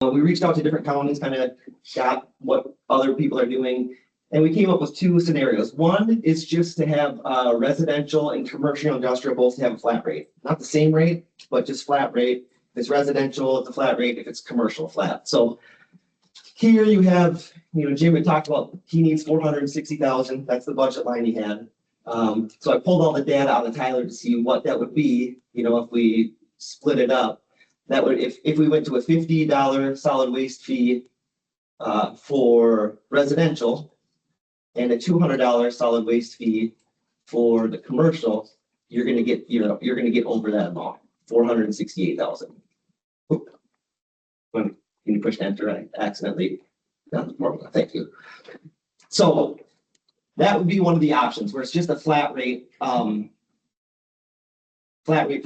We reached out to different counties, kind of got what other people are doing. And we came up with two scenarios. One is just to have residential and commercial industrial both have a flat rate. Not the same rate, but just flat rate. If it's residential, it's a flat rate. If it's commercial, flat. So here you have, Jim had talked about he needs 460,000. That's the budget line he had. So I pulled all the data out of Tyler to see what that would be, if we split it up. That would, if we went to a $50 solid waste fee for residential and a $200 solid waste fee for the commercial, you're gonna get, you're gonna get over that amount, 468,000. Can you push enter? I accidentally got the formula. Thank you. So that would be one of the options where it's just a flat rate for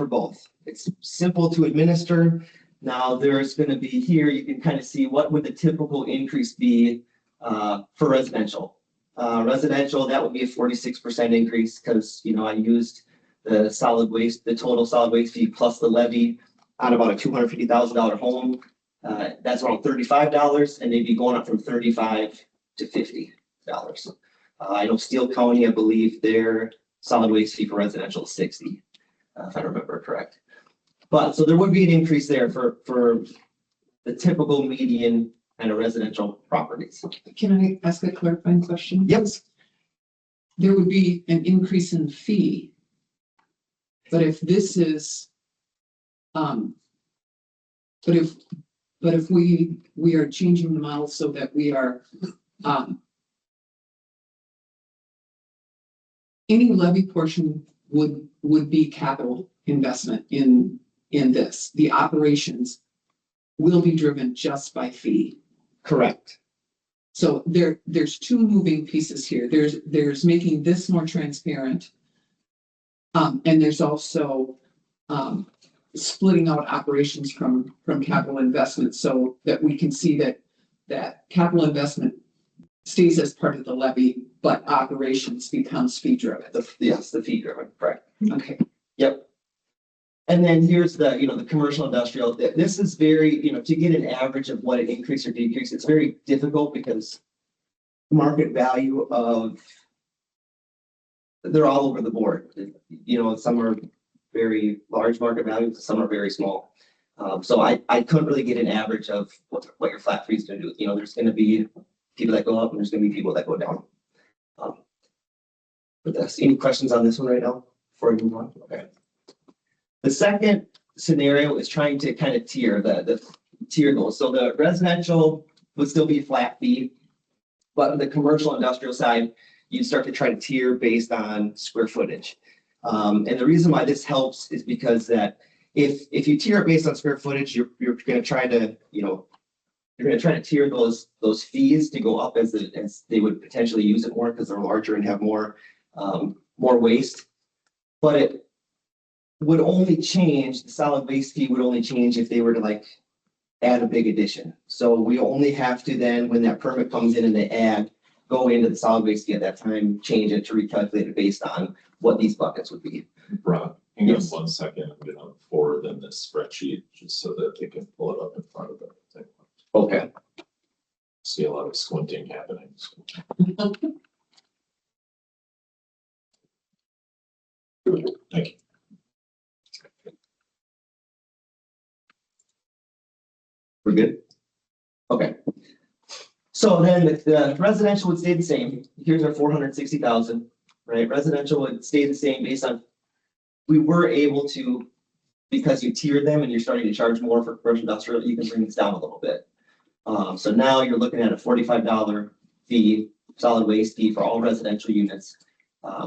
both. It's simple to administer. Now there's going to be here, you can kind of see what would the typical increase be for residential. Residential, that would be a 46% increase because, I used the solid waste, the total solid waste fee plus the levy on about a $250,000 home. That's around $35, and they'd be going up from $35 to $50. I know Steele County, I believe their solid waste fee for residential is $60, if I remember correct. But so there would be an increase there for the typical median kind of residential properties. Can I ask a clarifying question? Yes. There would be an increase in fee. But if this is, but if we are changing the model so that we are, any levy portion would be capital investment in this. The operations will be driven just by fee. Correct. So there's two moving pieces here. There's making this more transparent. And there's also splitting out operations from capital investment so that we can see that capital investment stays as part of the levy, but operations becomes fee driven. Yes, the fee driven, correct. Okay. Yep. And then here's the, the commercial industrial. This is very, to get an average of what an increase or decrease, it's very difficult because market value they're all over the board. Some are very large market values, some are very small. So I couldn't really get an average of what your flat fee is going to do. There's going to be people that go up and there's going to be people that go down. But any questions on this one right now before we move on? Okay. The second scenario is trying to kind of tier the tier goals. So the residential would still be a flat fee, but the commercial industrial side, you start to try to tier based on square footage. And the reason why this helps is because that if you tier it based on square footage, you're going to try to, you're going to try to tier those fees to go up as they would potentially use it more because they're larger and have more waste. But it would only change, the solid waste fee would only change if they were to add a big addition. So we only have to then, when that permit comes in and they add, go into the solid waste fee at that time, change it to recalculate it based on what these buckets would be. Ron, hang on 1 second. I'm gonna forward them this spreadsheet just so that they can pull it up in front of them. Okay. See a lot of squinting happening. Thank you. We're good? Okay. So then the residential would stay the same. Here's our 460,000, right? Residential would stay the same based on, we were able to, because you tiered them and you're starting to charge more for commercial industrial, you can bring this down a little bit. So now you're looking at a $45 fee, solid waste fee for all residential units,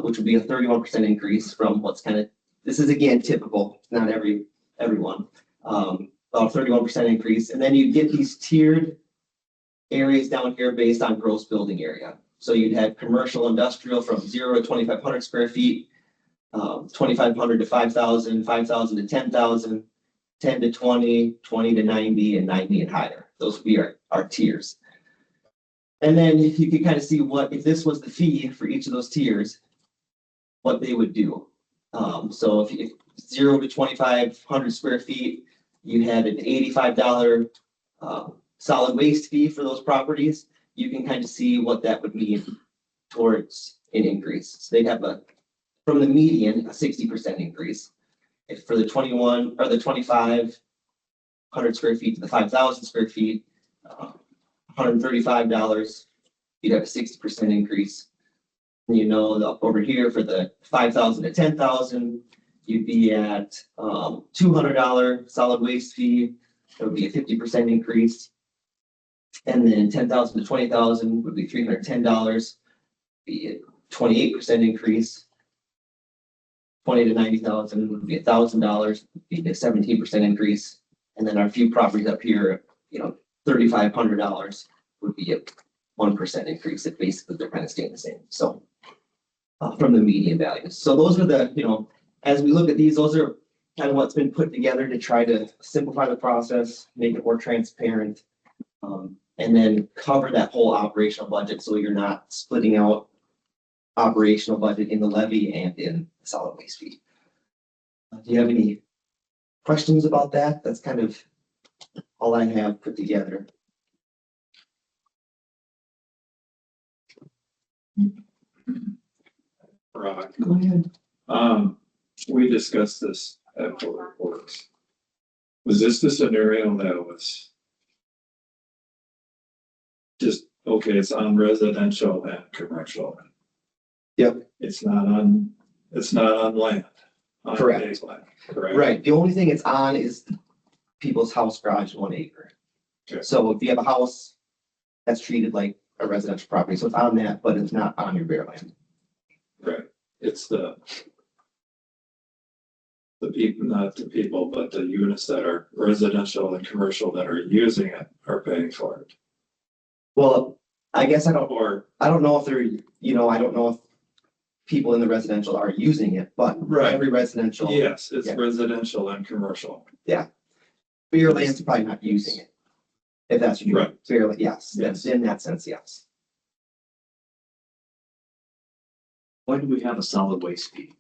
which would be a 31% increase from what's kind of, this is again typical, not everyone. About 31% increase. And then you get these tiered areas down here based on gross building area. So you'd have commercial industrial from 0 to 2,500 square feet, 2,500 to 5,000, 5,000 to 10,000, 10 to 20, 20 to 90, and 90 and higher. Those would be our tiers. And then you can kind of see what, if this was the fee for each of those tiers, what they would do. So if 0 to 2,500 square feet, you had an $85 solid waste fee for those properties, you can kind of see what that would mean towards an increase. So they'd have from the median, a 60% increase. If for the 21 or the 2,500 square feet to the 5,000 square feet, $135, you'd have a 60% increase. And over here for the 5,000 to 10,000, you'd be at $200 solid waste fee. That would be a 50% increase. And then 10,000 to 20,000 would be $310, be a 28% increase. 20 to 90,000 would be $1,000, be a 17% increase. And then our few properties up here, $3,500 would be a 1% increase. If basically they're kind of staying the same. So from the median values. So those are the, as we look at these, those are kind of what's been put together to try to simplify the process, make it more transparent, and then cover that whole operational budget so you're not splitting out operational budget in the levy and in the solid waste fee. Do you have any questions about that? That's kind of all I have put together. Rock. Go ahead. We discussed this at Public Works. Was this the scenario that was just, okay, it's on residential and commercial? Yep. It's not on land. On Correct. big land, correct? Right. The only thing it's on is people's house garage 1 acre. Okay. So if you have a house that's treated like a residential property, so it's on that, but it's not on your bare land. Right. It's the people, not the people, but the units that are residential and commercial that are using it are paying for it. Well, I guess I don't Or, know if they're, I don't know if people in the residential are using it, but right, every residential. yes, it's Yeah. residential and commercial. Bare land's probably not using it. If that's what you Right. fairly, yes, Yes. in that sense, yes. Why do we have a solid waste fee?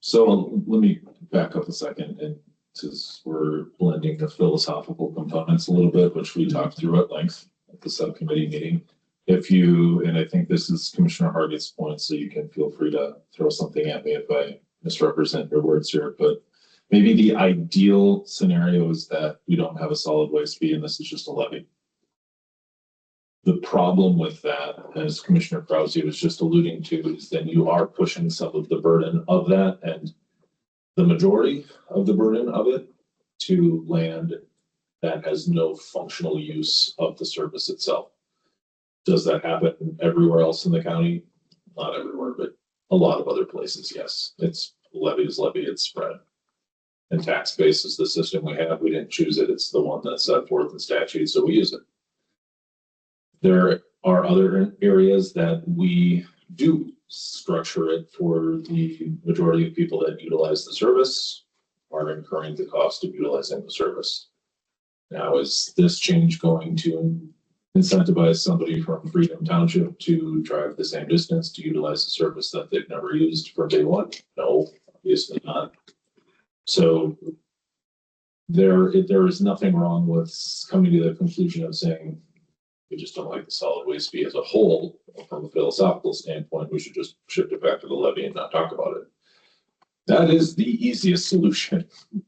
So let me back up a second, and since we're blending the philosophical components a little bit, which we talked through at length at the subcommittee meeting. And I think this is Commissioner Hargit's point, so you can feel free to throw something at me if I misrepresent your words here, but maybe the ideal scenario is that we don't have a solid waste fee and this is just a levy. The problem with that, as Commissioner Krause was just alluding to, is then you are pushing some of the burden of that and the majority of the burden of it to land that has no functional use of the service itself. Does that happen everywhere else in the county? Not everywhere, but a lot of other places, yes. It's levy, it's spread. And tax base is the system we have. We didn't choose it. It's the one that's set forth in statute, so we use it. There are other areas that we do structure it for the majority of people that utilize the service are incurring the cost of utilizing the service. Now, is this change going to incentivize somebody from Freedom Township to drive the same distance to utilize the service that they've never used from day one? No, obviously not. So there is nothing wrong with coming to the conclusion of saying, we just don't like the solid waste fee as a whole. From a philosophical standpoint, we should just shift it back to the levy and not talk about it. That is the easiest solution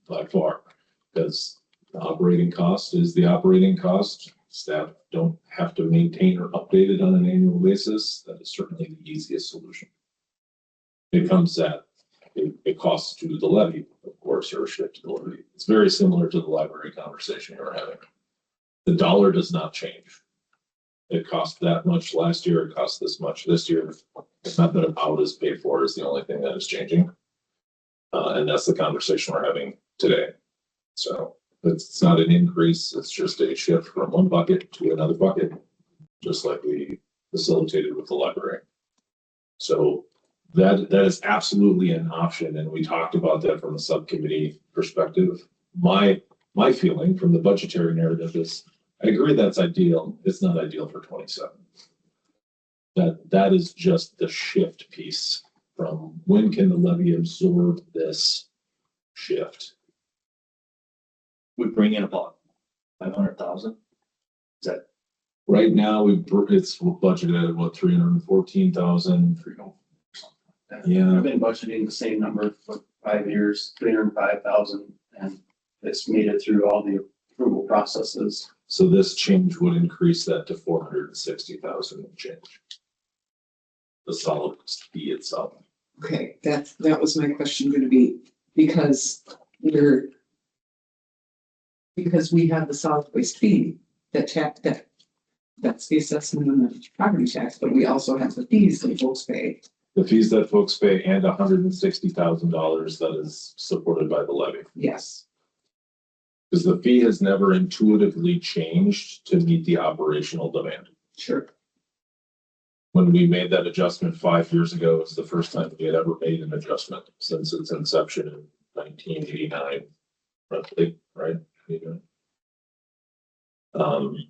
by far, because the operating cost is the operating cost. Staff don't have to maintain or update it on an annual basis. That is certainly the easiest solution. It comes at a cost to the levy, of course, or a shift to the levy. It's very similar to the library conversation you were having. The dollar does not change. It cost that much last year. It cost this much this year. The method of how it is paid for is the only thing that is changing. And that's the conversation we're having today. So it's not an increase. It's just a shift from one bucket to another bucket, just like we facilitated with the library. So that is absolutely an option. And we talked about that from a subcommittee perspective. My feeling from the budgetary narrative is, I agree that's ideal. It's not ideal for 27. That is just the shift piece from when can the levy absorb this shift? we bring in about 500,000. Is that Right now, it's budgeted at what, 314,000? Yeah. I've been budgeting the same number for 5 years, 305,000, and it's made it through all the approval processes. So this change would increase that to 460,000 and change. The solid waste fee itself. Okay, that was my question gonna be, because we have the solid waste fee, that's the assessment and the property tax, but we also have the fees that folks pay. The fees that folks pay and $160,000 that is supported by the levy. Yes, Because the fee has never intuitively changed to meet the operational demand. sure. When we made that adjustment 5 years ago, it's the first time we had ever made an adjustment since its inception in 1989, roughly, right?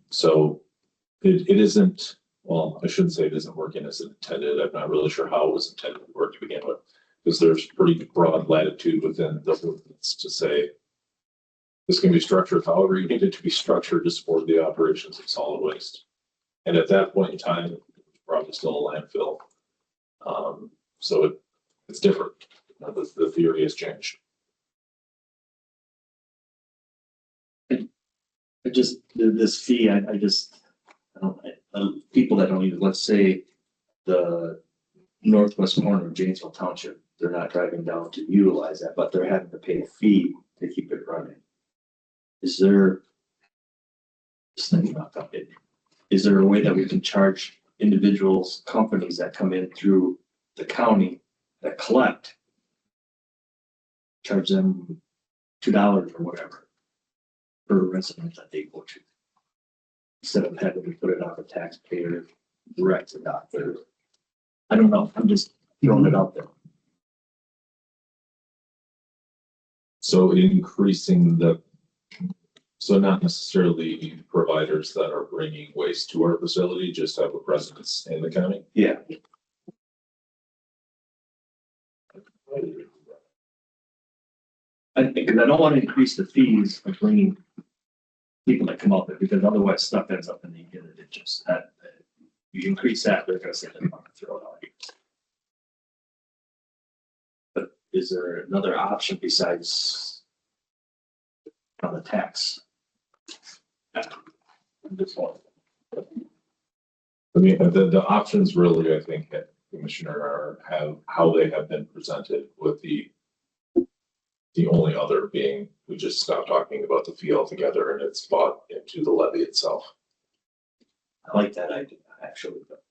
So it isn't, well, I shouldn't say it isn't working as intended. I'm not really sure how it was intended to work to begin with. Because there's pretty broad latitude within the ordinance to say this can be structured however you need it to be structured to support the operations of solid waste. And at that point in time, it was probably still a landfill. So it's different. The theory has changed. this fee, I don't, people that don't even, let's say the northwest corner of Janesville Township, they're not driving down to utilize that, but they're having to pay a fee to keep it running. Is there, just thinking about that, is there a way that we can charge individuals, companies that come in through the county that collect, charge them $2 or whatever per resident that they go to, instead of having to put it on the taxpayer direct to doctor? I don't know. I'm just throwing it out there. So increasing so not necessarily providers that are bringing waste to our facility, just have a presence in the county. Yeah. Because I don't want to increase the fees of bringing people that come out there, because otherwise stuff ends up in the end. It just that you increase that, they're going to say they're going to throw it out. But is there another option besides on the tax? This one. I mean, the options really, I think, Commissioner, have how they have been presented, with the only other being we just stopped talking about the fee altogether and it's bought into the levy itself. I like that idea, actually, but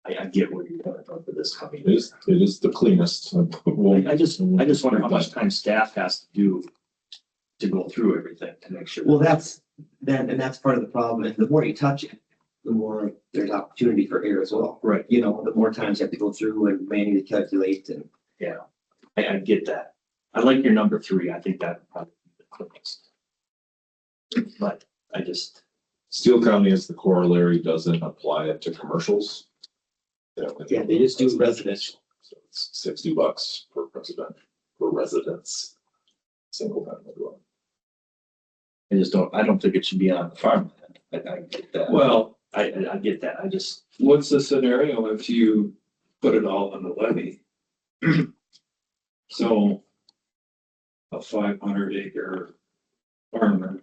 I get where you're coming from for this coming. It is the cleanest. I just wonder how much time staff has to do to go through everything to make sure. Well, that's part of the problem. And the more you touch it, the more there's opportunity for error as well. Right. You know, the more times you have to go through and manually calculate and. Yeah, I get that. I like your number 3. I think that would probably be the quickest. But I just. Steele County as the corollary doesn't apply it to commercials. Yeah, they just do residential. So it's $60 per residence, single family dwelling. I don't think it should be on the farm. I get that. Well, I get that. I just, what's the scenario if you put it all on the levy? So a 500-acre farmer,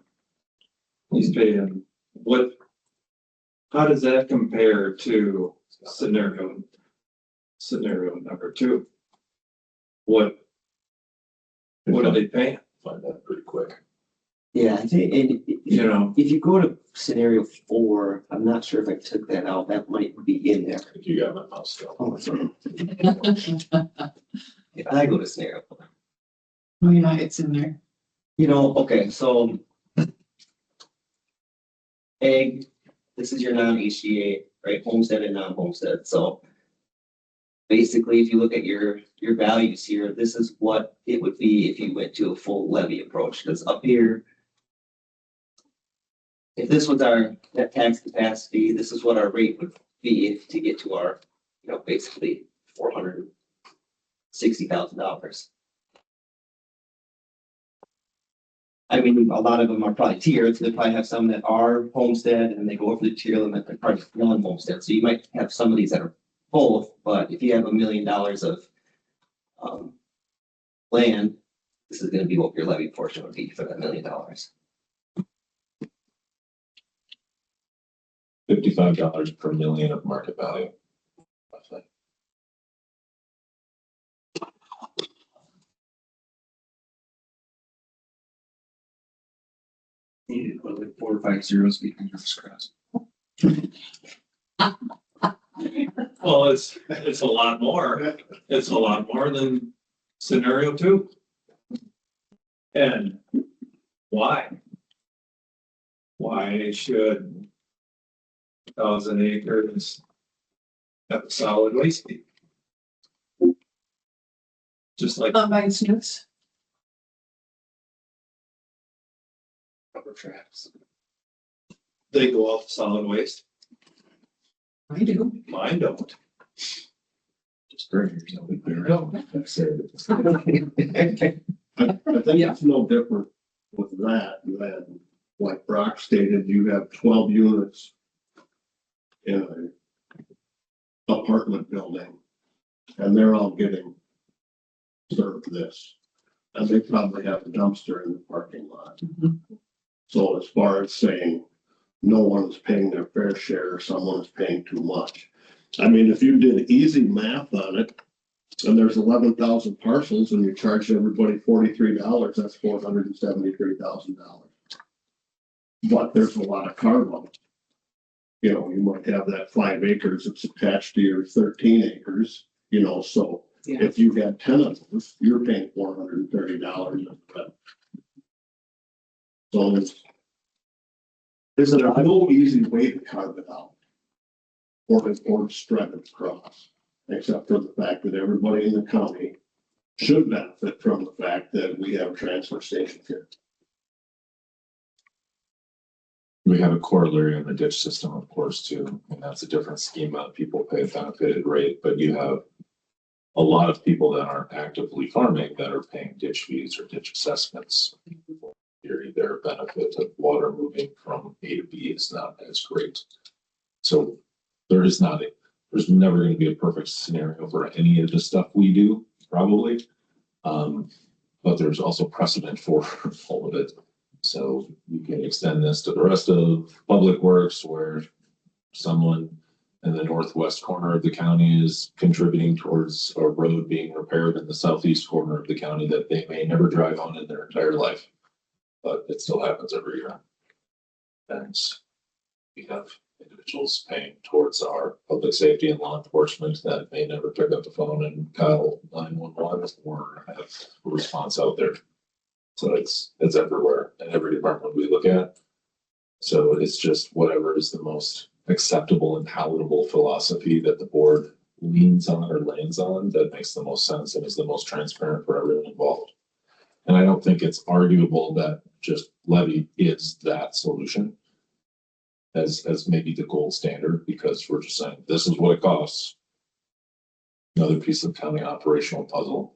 he's paying how does that compare to scenario number 2? What are they paying? Find that pretty quick. Yeah, I think, and You know, if you go to scenario 4, I'm not sure if I took that out, that might be in there. I think you got my mouse still. Oh, sorry. If I go to scenario 4. Oh, yeah, it's in there. You know, okay, so. Ag, this is your non-HGA, right, homestead and non-homestead, so. Basically, if you look at your values here, this is what it would be if you went to a full levy approach, because up here. If this was our net tax capacity, this is what our rate would be to get to our, basically $460,000. I mean, a lot of them are probably tiered, so they probably have some that are homestead and they go over the tier limit, they're probably non-homestead, so you might have some of these that are both, but if you have $1 million of land, this is gonna be what your levy portion would be for that $1 million. $55 per million of market value. Roughly. Needed to put like 4 or 5 zeros behind your scratch. Well, it's a lot more. It's a lot more than scenario 2. And why? Why should 1,000 acres have a solid waste heap? Just like Combine snoots. Rubber tracks. they go off solid waste, I do. mine don't. Just burn yourself. I think it's no different with that than, like Brock stated, you have 12 units in an apartment building, and they're all getting served this. And they probably have a dumpster in the parking lot. Mhm. So as far as saying no one is paying their fair share, or someone is paying too much. I mean, if you did easy math on it, and there's 11,000 parcels and you charge everybody $43, that's $473,000. But there's a lot of cargo. You know, you might have that 5 acres that's attached to your 13 acres, you know, so Yeah. if you had 10 of those, you're paying $430. So there's no easy way to carve it out. Or to strip it across, except for the fact that everybody in the county should benefit from the fact that we have a transfer station here. We have a corollary in the ditch system, of course, too, and that's a different schema. People pay a benefited rate, but you have a lot of people that aren't actively farming that are paying ditch fees or ditch assessments. Their benefit of water moving from A to B is not as great. So there's never going to be a perfect scenario for any of the stuff we do, probably. But there's also precedent for all of it. So you can extend this to the rest of public works where someone in the northwest corner of the county is contributing towards a road being repaired in the southeast corner of the county that they may never drive on in their entire life. But it still happens every year. And we have individuals paying towards our public safety and law enforcement that may never pick up the phone and call 911 or have a response out there. So it's everywhere in every department we look at. So it's just whatever is the most acceptable and palatable philosophy that the board leans on or lands on that makes the most sense and is the most transparent for everyone involved. And I don't think it's arguable that just levy is that solution as maybe the gold standard, because we're just saying, this is what it costs. Another piece of county operational puzzle,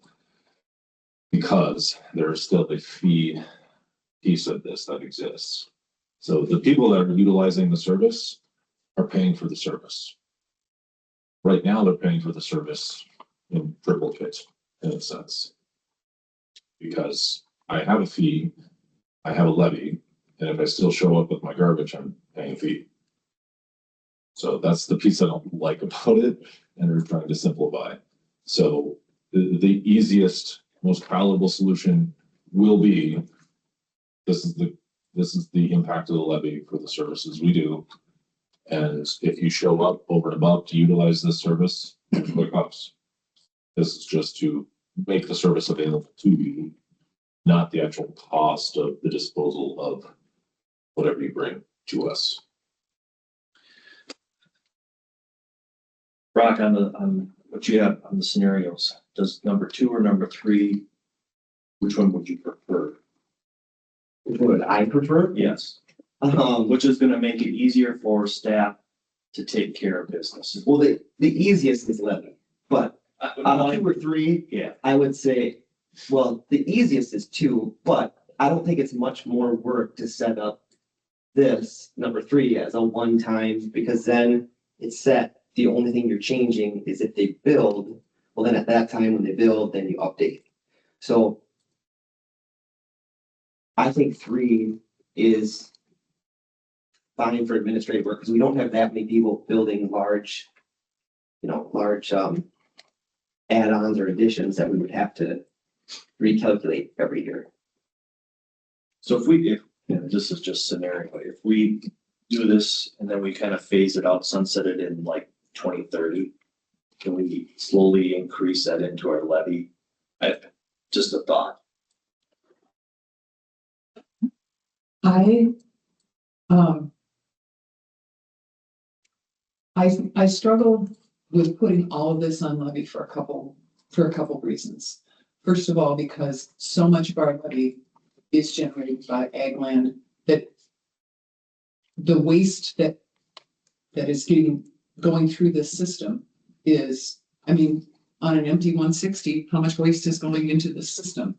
because there is still a fee piece of this that exists. So the people that are utilizing the service are paying for the service. Right now, they're paying for the service in triplicate in a sense. Because I have a fee, I have a levy, and if I still show up with my garbage, I'm paying a fee. So that's the piece I don't like about it, and we're trying to simplify. So the easiest, most palatable solution will be, this is the impact of the levy for the services we do. And if you show up over and above to utilize this service, it's what it costs. This is just to make the service available to you, not the actual cost of the disposal of whatever you bring to us. Brock, on what you have on the scenarios, does number 2 or number 3, which one would you prefer? Which one would I prefer? Yes, Um, which is gonna make it easier for staff to take care of business. well, the easiest is levy, but on 2 or 3, Yeah, I would say, well, the easiest is 2, but I don't think it's much more work to set up this number 3 as a one-time, because then it's set. The only thing you're changing is if they build, well, then at that time when they build, then you update. So I think 3 is fine for administrative work, because we don't have that many people building large, add-ons or additions that we would have to recalculate every year. So this is just scenario, if we do this and then we kind of phase it out, sunset it in like 2030, can we slowly increase that into our levy? Just a thought. I struggle with putting all of this on levy for a couple reasons. First of all, because so much of our levy is generated by ag land, that the waste that is going through this system is, I mean, on an empty 160, how much waste is going into the system?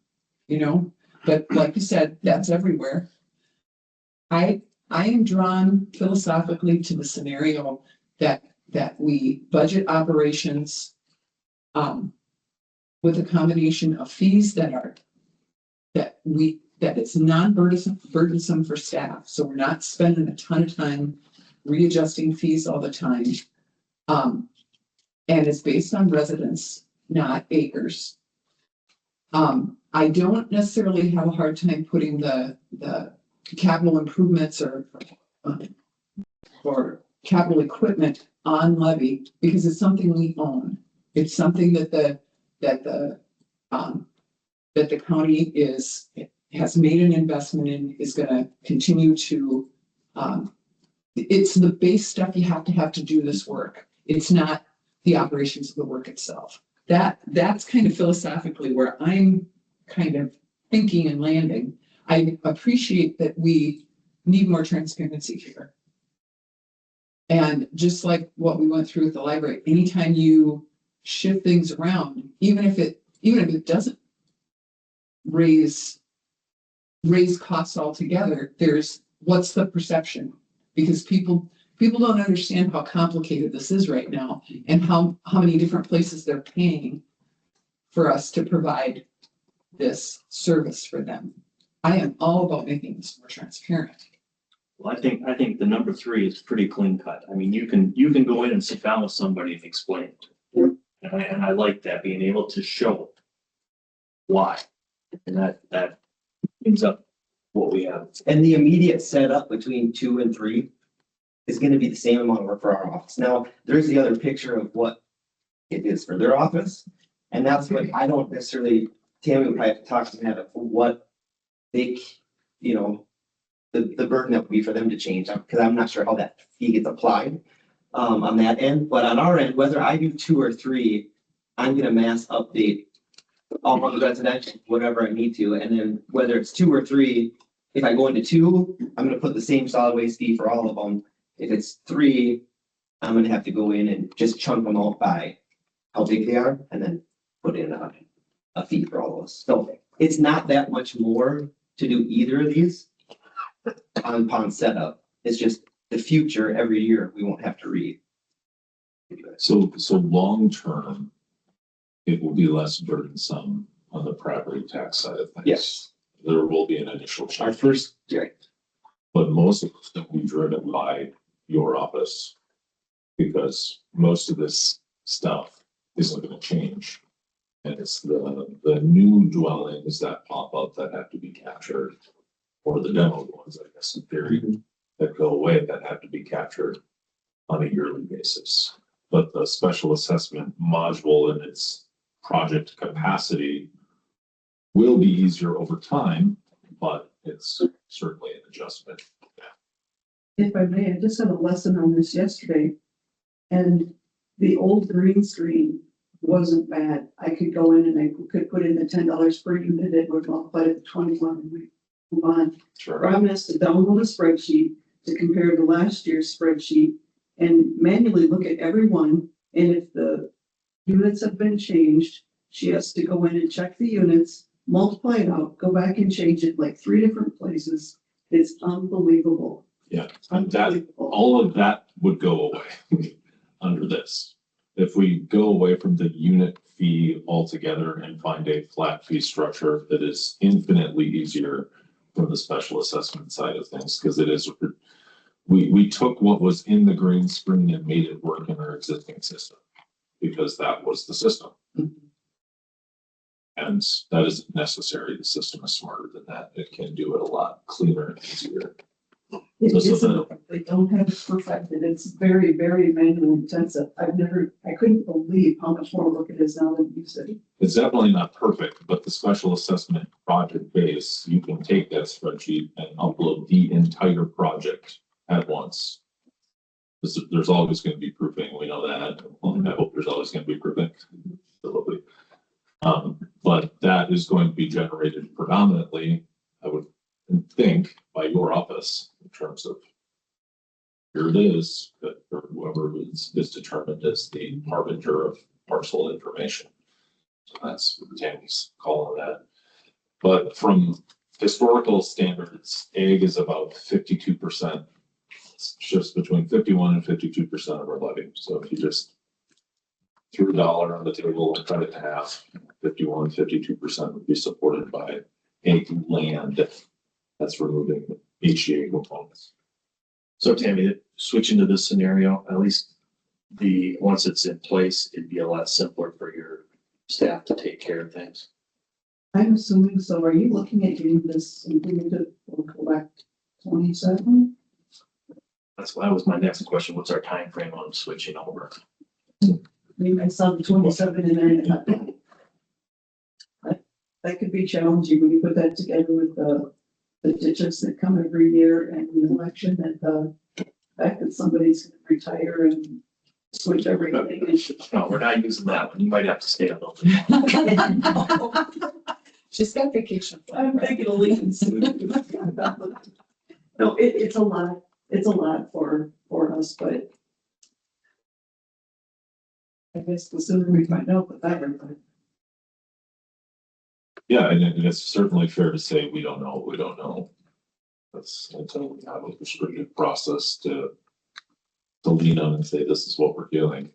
But like you said, that's everywhere. I am drawn philosophically to the scenario that we budget operations with a combination of fees that it's non-burdensome for staff. So we're not spending a ton of time readjusting fees all the time. And it's based on residents, not acres. I don't necessarily have a hard time putting the capital improvements or capital equipment on levy, because it's something we own. It's something that the county has made an investment in, is going to continue to. It's the base stuff you have to do this work. It's not the operations of the work itself. That's kind of philosophically where I'm kind of thinking and landing. I appreciate that we need more transparency here. And just like what we went through with the library, anytime you shift things around, even if it doesn't raise costs altogether, there's what's the perception? Because people don't understand how complicated this is right now, and how many different places they're paying for us to provide this service for them. I am all about making this more transparent. Well, I think the number 3 is pretty clean cut. I mean, you can go in and sit down with somebody and explain it. And I like that, being able to show why. And that ends up what we have. And the immediate setup between 2 and 3 is going to be the same amount of work for our office. Now, there's the other picture of what it is for their office. And that's what I don't necessarily, Tammy would probably have to talk to Matt of what they, the burden that would be for them to change, because I'm not sure how that fee gets applied on that end. But on our end, whether I do 2 or 3, I'm going to mass update all of the residential, whatever I need to. And then whether it's 2 or 3, if I go into 2, I'm going to put the same solid waste fee for all of them. If it's 3, I'm going to have to go in and just chunk them out by how big they are, and then put in a fee for all of us. So it's not that much more to do either of these on setup. It's just the future. Every year we won't have to read. So long term, it will be less burdensome on the property tax side of things. Yes. There will be an initial Our change, first, yeah, but most of it's going to be driven by your office, because most of this stuff isn't going to change. And it's the new dwellings that pop up that have to be captured, or the demo ones, I guess, in theory, that go away that have to be captured on a yearly basis. But the special assessment module and its project capacity will be easier over time, but it's certainly an adjustment. If I may, I just had a lesson on this yesterday, and the old green screen wasn't bad. I could go in and I could put in the $10 per unit, it would multiply to 21 and we move on. Sure. Robin has to download a spreadsheet to compare to last year's spreadsheet and manually look at every one. And if the units have been changed, she has to go in and check the units multiply it out, go back and change it like 3 different places. It's unbelievable. Yeah, and that, Unbelievable. all of that would go away under this. If we go away from the unit fee altogether and find a flat fee structure that is infinitely easier from the special assessment side of things, because it is, we took what was in the green screen and made it work in our existing system, because that was the system. And that isn't necessary. The system is smarter than that. It can do it a lot cleaner and easier. It So isn't, they don't have it perfected. It's very, very manual intensive. I couldn't believe how much more work it is now than you said. It's definitely not perfect, but the special assessment project base, you can take that spreadsheet and upload the entire project at once. There's always going to be proofing. We know that. I hope there's always going to be proofing. Absolutely. But that is going to be generated predominantly, I would think, by your office in terms of here it is, that or whoever is determined as the harbinger of parcel information. So that's what Tammy's calling that. But from historical standards, ag is about 52%. It's just between 51 and 52% of our levy. So if you just threw $1 on the table and cut it in half, 51, 52% would be supported by ag land. That's removing HEA components. So Tammy, switching to this scenario, at least once it's in place, it'd be a lot simpler for your staff to take care of things. I'm assuming so. Are you looking at getting this implemented or collect 27? That was my next question. What's our time frame on switching over? I mean, I saw the 27 in there. And that could be challenging when you put that together with the ditches that come every year and the election and the fact that somebody's going to retire and switch everything. No, we're not using that one. You might have to stay a little bit. She's got vacation. I'm making a leap. No, it's a lot. It's a lot for us, but I guess the sooner we find out, the better. But Yeah, and it's certainly fair to say we don't know. We don't know. That's until we have a prescriptive process to lean on and say this is what we're doing.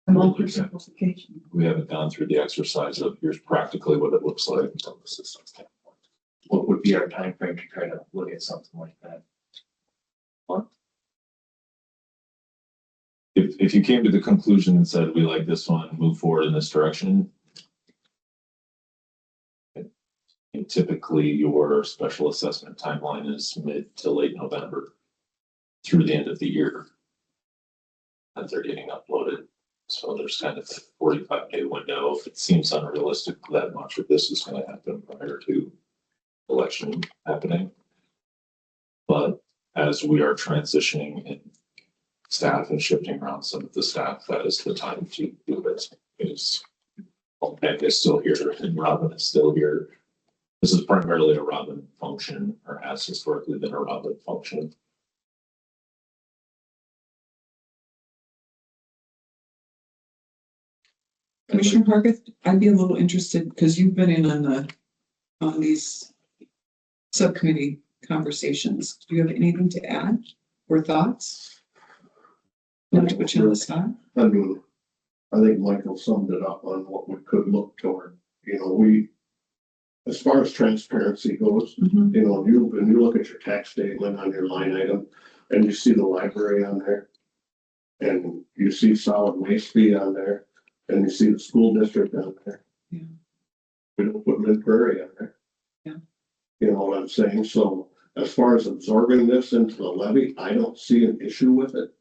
I'm all for simplification. We haven't gone through the exercise of here's practically what it looks like from the system standpoint. What would be our time frame to try to look at something like that? If you came to the conclusion and said we like this one, move forward in this direction. And typically your special assessment timeline is mid to late November through the end of the year. And they're getting uploaded. So there's kind of a 45-day window. If it seems unrealistic that much of this is going to happen prior to election happening. But as we are transitioning in staff and shifting around some of the staff, that is the time to do it. Meg is still here and Robin is still here. This is primarily a Robin function, or has historically been a Robin function. Commissioner Parketh, I'd be a little interested because you've been in on these subcommittee conversations. Do you have anything to add or thoughts? Not to put you on the spot. I mean, I think Michael summed it up on what we could look toward. You know, as far as transparency goes, Mhm. you know, when you look at your tax statement on your line item and you see the library on there and you see solid waste fee on there and you see the school district on there. Yeah. We don't put Mid Prairie on there. Yeah. You know what I'm saying? So as far as absorbing this into the levy, I don't see an issue with it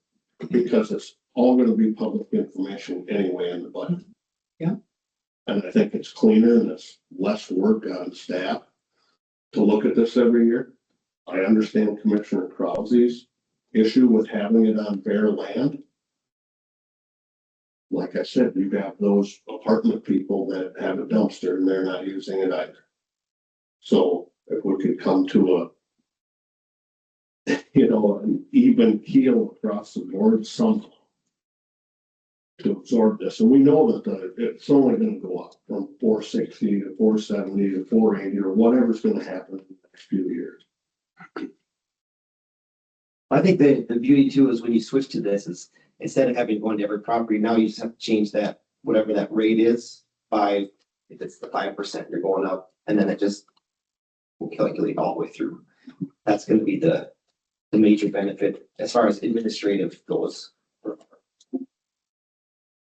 because it's all going to be public information anyway in the budget. Yeah. And I think it's cleaner and it's less work on staff to look at this every year. I understand Commissioner Krause's issue with having it on bare land. Like I said, you have those apartment people that have a dumpster and they're not using it either. So if we could come to an even keel across the board somehow to absorb this, and we know that it's only gonna go up from 460 to 470 to 480 or whatever's gonna happen in the next few years. I think the beauty too is when you switch to this is instead of having to go into every property, now you just have to change that, whatever that rate is by, if it's the 5%, you're going up, and then it just will calculate all the way through. That's gonna be the major benefit as far as administrative goes for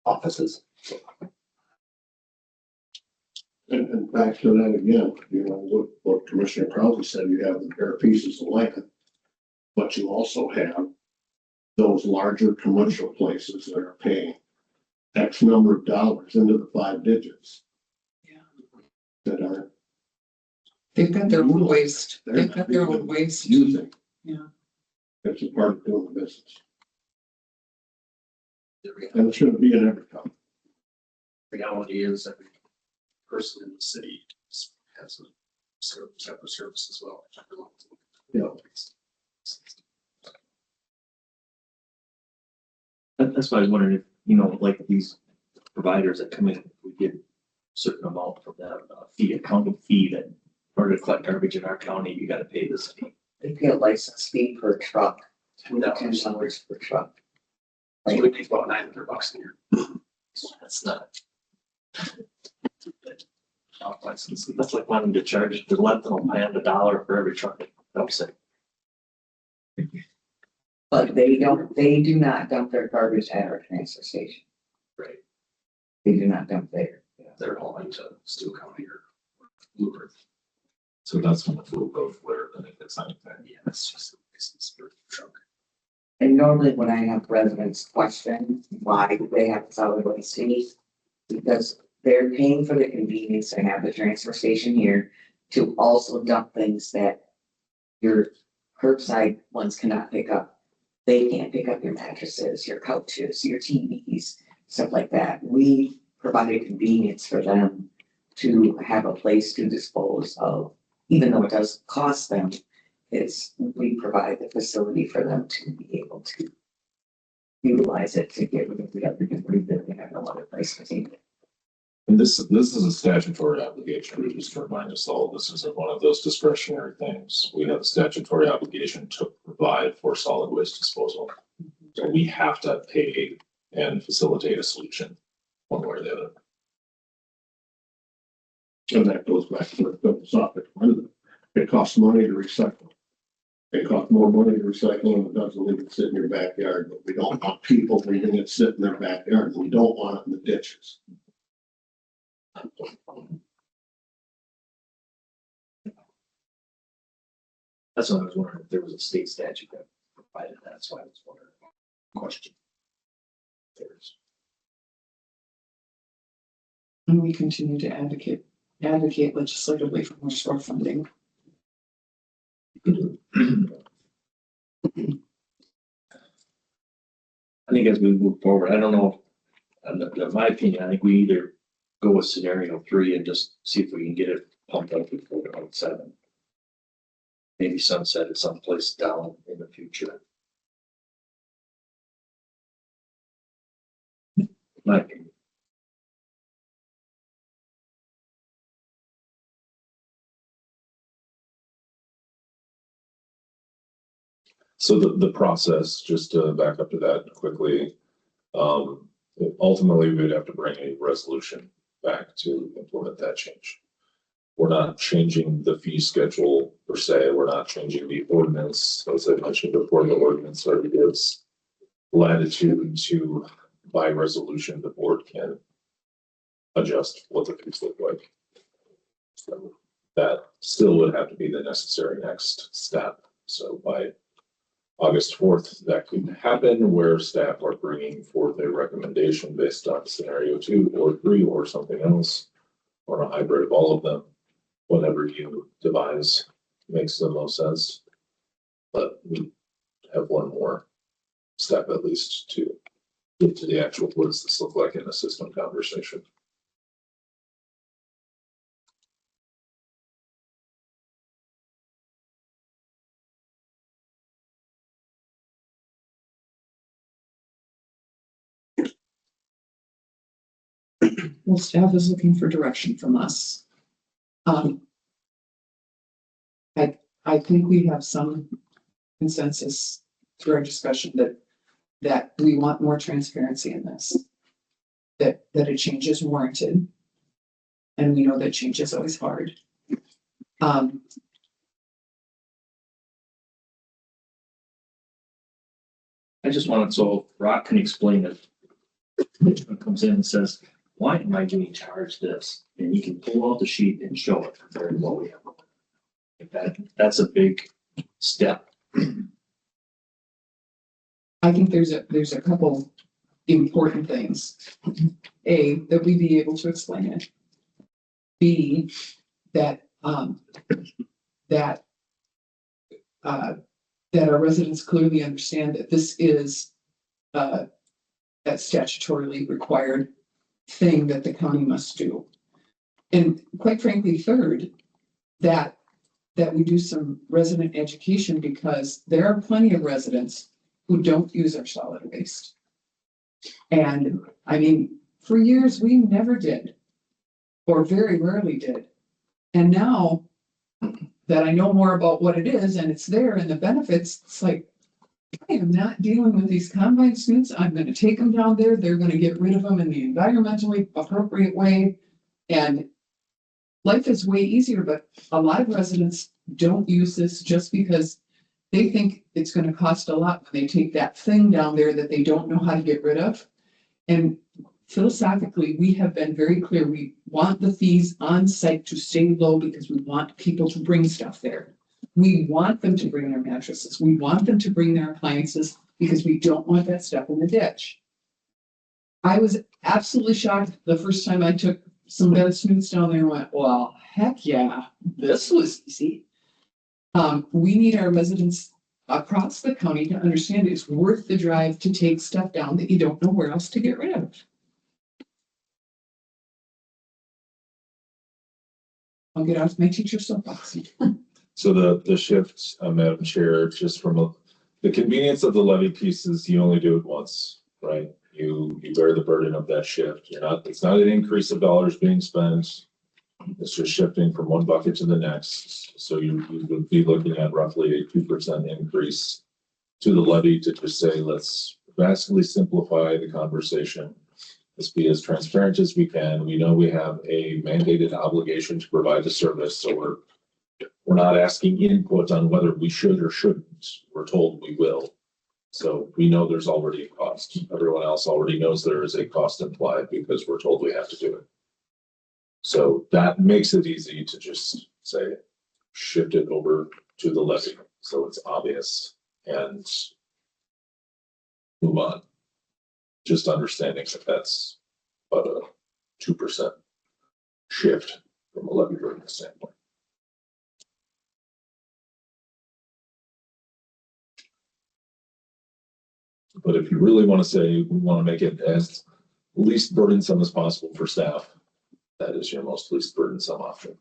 offices. And back to that again, you know, what Commissioner Crowley said, you have the pair of pieces of land. But you also have those larger commercial places that are paying X number of dollars into the 5 digits. Yeah. That are. They've got their own waste. They're They've not got their even own waste. Using. Yeah. It's a part of doing business. And it shouldn't be in every town. Reality is every person in the city has a separate service as well. Yeah. That's why I was wondering if, you know, like these providers that come in, if we get a certain amount from them, fee, a county fee that in order to collect garbage in our county, you gotta pay this fee. They pay a license fee per truck, $10 per truck. So it takes about $900 a year. That's not. License. That's like wanting to charge the Lebanon land $1 for every truck. That's it. But they do not dump their garbage at our transfer station. Right. They do not dump there. They're hauling to Steele County or Blue Earth. So that's when the food goes where then it gets anything. Yeah, that's just a business for the truck. And normally when I have residents question why they have to solid waste fee, because they're paying for the convenience to have the transfer station here to also dump things that your curbside ones cannot pick up. They can't pick up your mattresses, your couches, your TVs, stuff like that. We provide a convenience for them to have a place to dispose of, even though it does cost them. We provide the facility for them to be able to utilize it to get rid of the other debris that they have no other place to take it. And this is a statutory obligation, just to remind us all, this isn't one of those discretionary things. We have a statutory obligation to provide for solid waste disposal. So we have to pay and facilitate a solution, one way or the other. And that goes back to the philosophical end of it. It costs money to recycle. It costs more money to recycle and it doesn't leave it sit in your backyard, but we don't want people leaving it sit in their backyard. We don't want it in the ditches. That's what I was wondering if there was a state statute that provided that. That's why I was wondering. Question. There's. And we continue to advocate legislatively for more store funding. I think as we move forward, I don't know, in my opinion, I think we either go with scenario 3 and just see if we can get it pumped up before 7. Maybe sunset it someplace down in the future. My opinion. So the process, just to back up to that quickly, ultimately we'd have to bring a resolution back to implement that change. We're not changing the fee schedule per se. We're not changing the ordinance. As I mentioned before, the ordinance already gives latitude to, by resolution, the board can adjust what the fees look like. So that still would have to be the necessary next step. So by August 4th, that could happen where staff are bringing forth a recommendation based on scenario 2 or 3 or something else, or a hybrid of all of them. Whatever you devise makes the most sense. But we have one more step at least to get to the actual, what does this look like in a system conversation? Well, staff is looking for direction from us. I think we have some consensus through our discussion that we want more transparency in this. That a change is warranted. And we know that change is always hard. I just wanted, so Rock can explain it. When comes in and says, why am I getting charged this? And you can pull out the sheet and show it compared to what we have. That's a big step. I think there's a couple important things. A, that we be able to explain it. B, that our residents clearly understand that this is that statutorily required thing that the county must do. And quite frankly, third, that we do some resident education, because there are plenty of residents who don't use our solid waste. And I mean, for years, we never did, or very rarely did. And now that I know more about what it is and it's there and the benefits, it's like, I am not dealing with these combine students. I'm going to take them down there. They're going to get rid of them in the environmentally appropriate way. And life is way easier, but a lot of residents don't use this just because they think it's going to cost a lot when they take that thing down there that they don't know how to get rid of. And philosophically, we have been very clear. We want the fees on site to stay low because we want people to bring stuff there. We want them to bring their mattresses. We want them to bring their appliances because we don't want that stuff in the ditch. I was absolutely shocked the first time I took some bed students down there and went, well, heck yeah, this was easy. We need our residents across the county to understand it's worth the drive to take stuff down that you don't know where else to get rid of. I'll get out my teacher soapbox. So the shift, Madam Chair, just from the convenience of the levy pieces, you only do it once, right? You bear the burden of that shift. It's not an increase of dollars being spent. It's just shifting from one bucket to the next. So you would be looking at roughly a 2% increase to the levy to just say, let's vastly simplify the conversation. Let's be as transparent as we can. We know we have a mandated obligation to provide the service, so we're not asking input on whether we should or shouldn't. We're told we will. So we know there's already a cost. Everyone else already knows there is a cost implied because we're told we have to do it. So that makes it easy to just say, shift it over to the levy. So it's obvious and move on. Just understanding that that's about a 2% shift from a levy burden standpoint. But if you really want to say we want to make it as least burdensome as possible for staff, that is your most least burdensome option.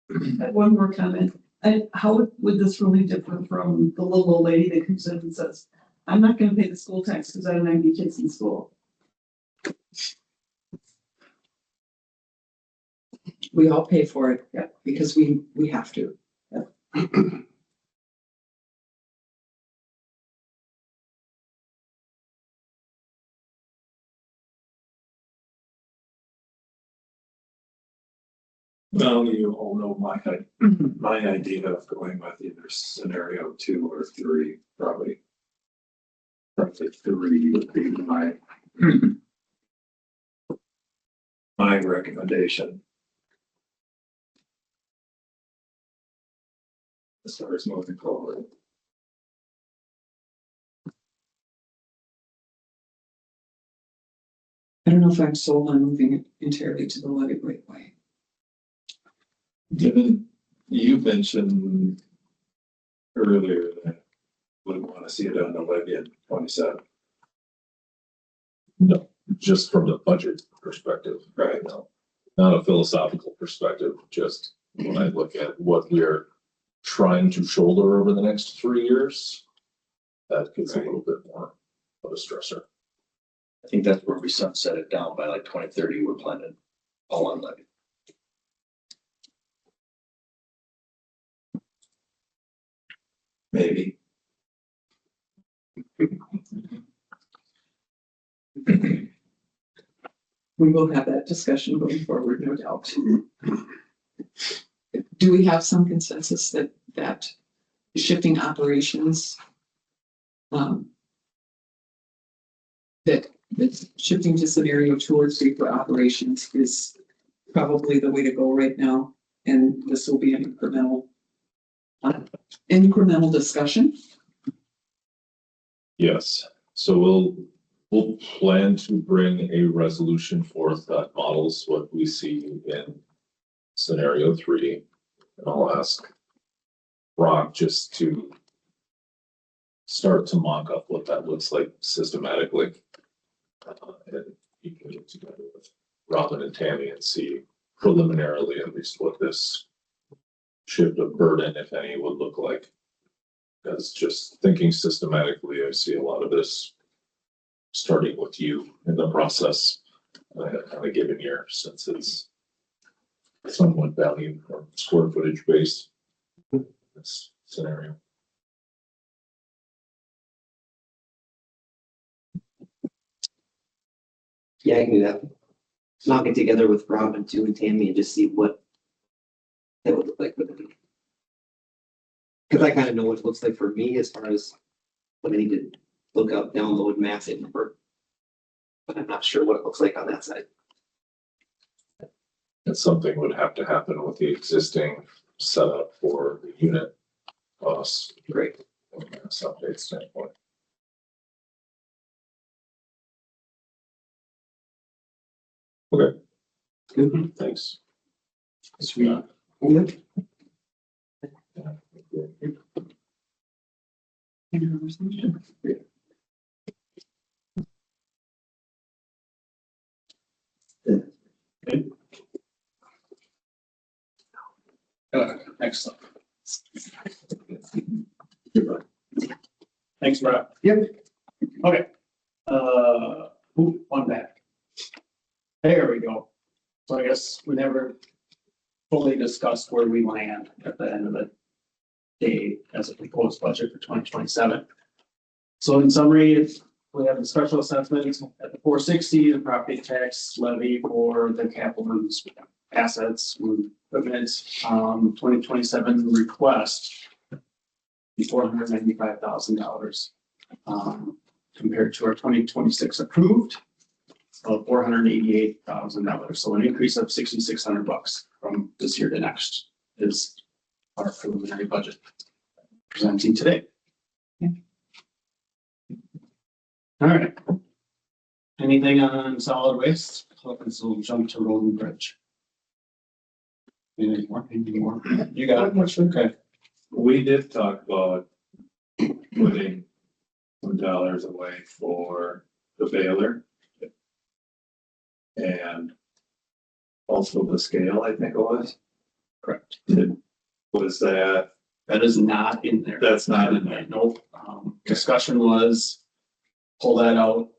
I have one more comment. How would this really differ from the little old lady that comes in and says, I'm not going to pay the school tax because I don't have any kids in school? We all pay for it, yeah, because we have to. Yeah. Well, you all know my idea of going with either scenario 2 or 3, probably 3 would be my recommendation. As far as moving forward. I don't know if I'm sold on moving it entirely to the levy rate way. Given you mentioned earlier that wouldn't want to see it on the levy at 27. No, just from the budget perspective, right now, not a philosophical perspective. Just when I look at what we're trying to shoulder over the next 3 years, that gets a little bit more of a stressor. I think that's where we sunset it down by like 2030. We're planning all on levy. Maybe. We will have that discussion going forward, no doubt. Do we have some consensus that shifting operations, that shifting to scenario 2 or 3 for operations is probably the way to go right now? And this will be an incremental discussion. Yes, so we'll plan to bring a resolution forth that models what we see in scenario 3. And I'll ask Rob just to start to mock up what that looks like systematically. And you can get together with Robin and Tammy and see preliminarily at least what this shift of burden, if any, would look like. Because just thinking systematically, I see a lot of this starting with you in the process, kind of given year, since it's somewhat value or square footage based. This scenario. Yeah, I can do that. And I'll get together with Robin too and Tammy and just see what that would look like. Because I kind of know what it looks like for me as far as when I need to look up, download, math it, number. But I'm not sure what it looks like on that side. And something would have to happen with the existing setup for the unit costs. Great. From a update standpoint. Okay. Good. Thanks. Sweet. Excellent. Thanks, Brad. Yep. Okay. One back. There we go. So I guess we never fully discussed where we land at the end of the day as a proposed budget for 2027. So in summary, we have the special assessment at the 460, the property tax levy for the capital assets, equipment, 2027 request, $495,000, compared to our 2026 approved of $488,000. So an increase of $6,600 from this year to next is our preliminary budget presenting today. All right. Anything on solid waste? So we'll jump to road and bridge. Anything more? Anything more? You got it. Okay. We did talk about putting some dollars away for the baler. And also the scale, I think it was. Correct. Was that? That is not in there. That's not in there. Nope. Discussion was pull that out.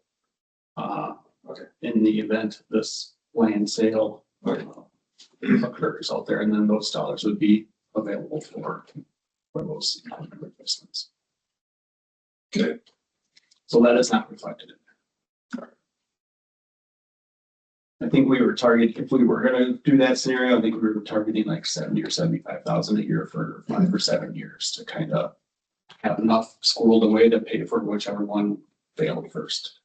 Okay. In the event this land sale occurs out there, and then those dollars would be available for those replacements. Okay. So that is not reflected in there. I think we were targeting, if we were gonna do that scenario, I think we were targeting like 70 or 75,000 a year for 5 or 7 years to kind of have enough squirreled away to pay for whichever one failed first.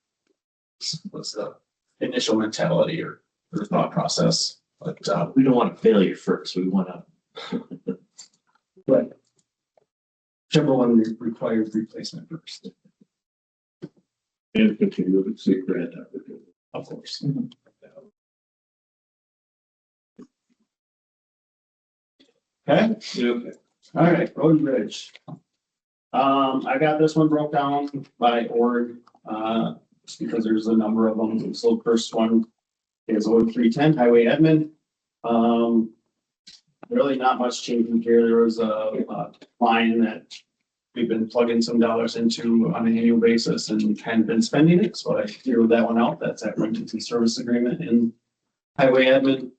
Was the initial mentality or thought process, but We don't want a failure first. We want to. but whichever one required replacement first, And continue to seek grant opportunity. of course. Okay. Okay. All right, road and bridge. I got this one broke down by org, just because there's a number of them. So first one is org 310 Highway Admin. Really not much changing here. There was a line that we've been plugging some dollars into on an annual basis and kind of been spending it, so I zeroed that one out. That's that rent and service agreement in highway admin.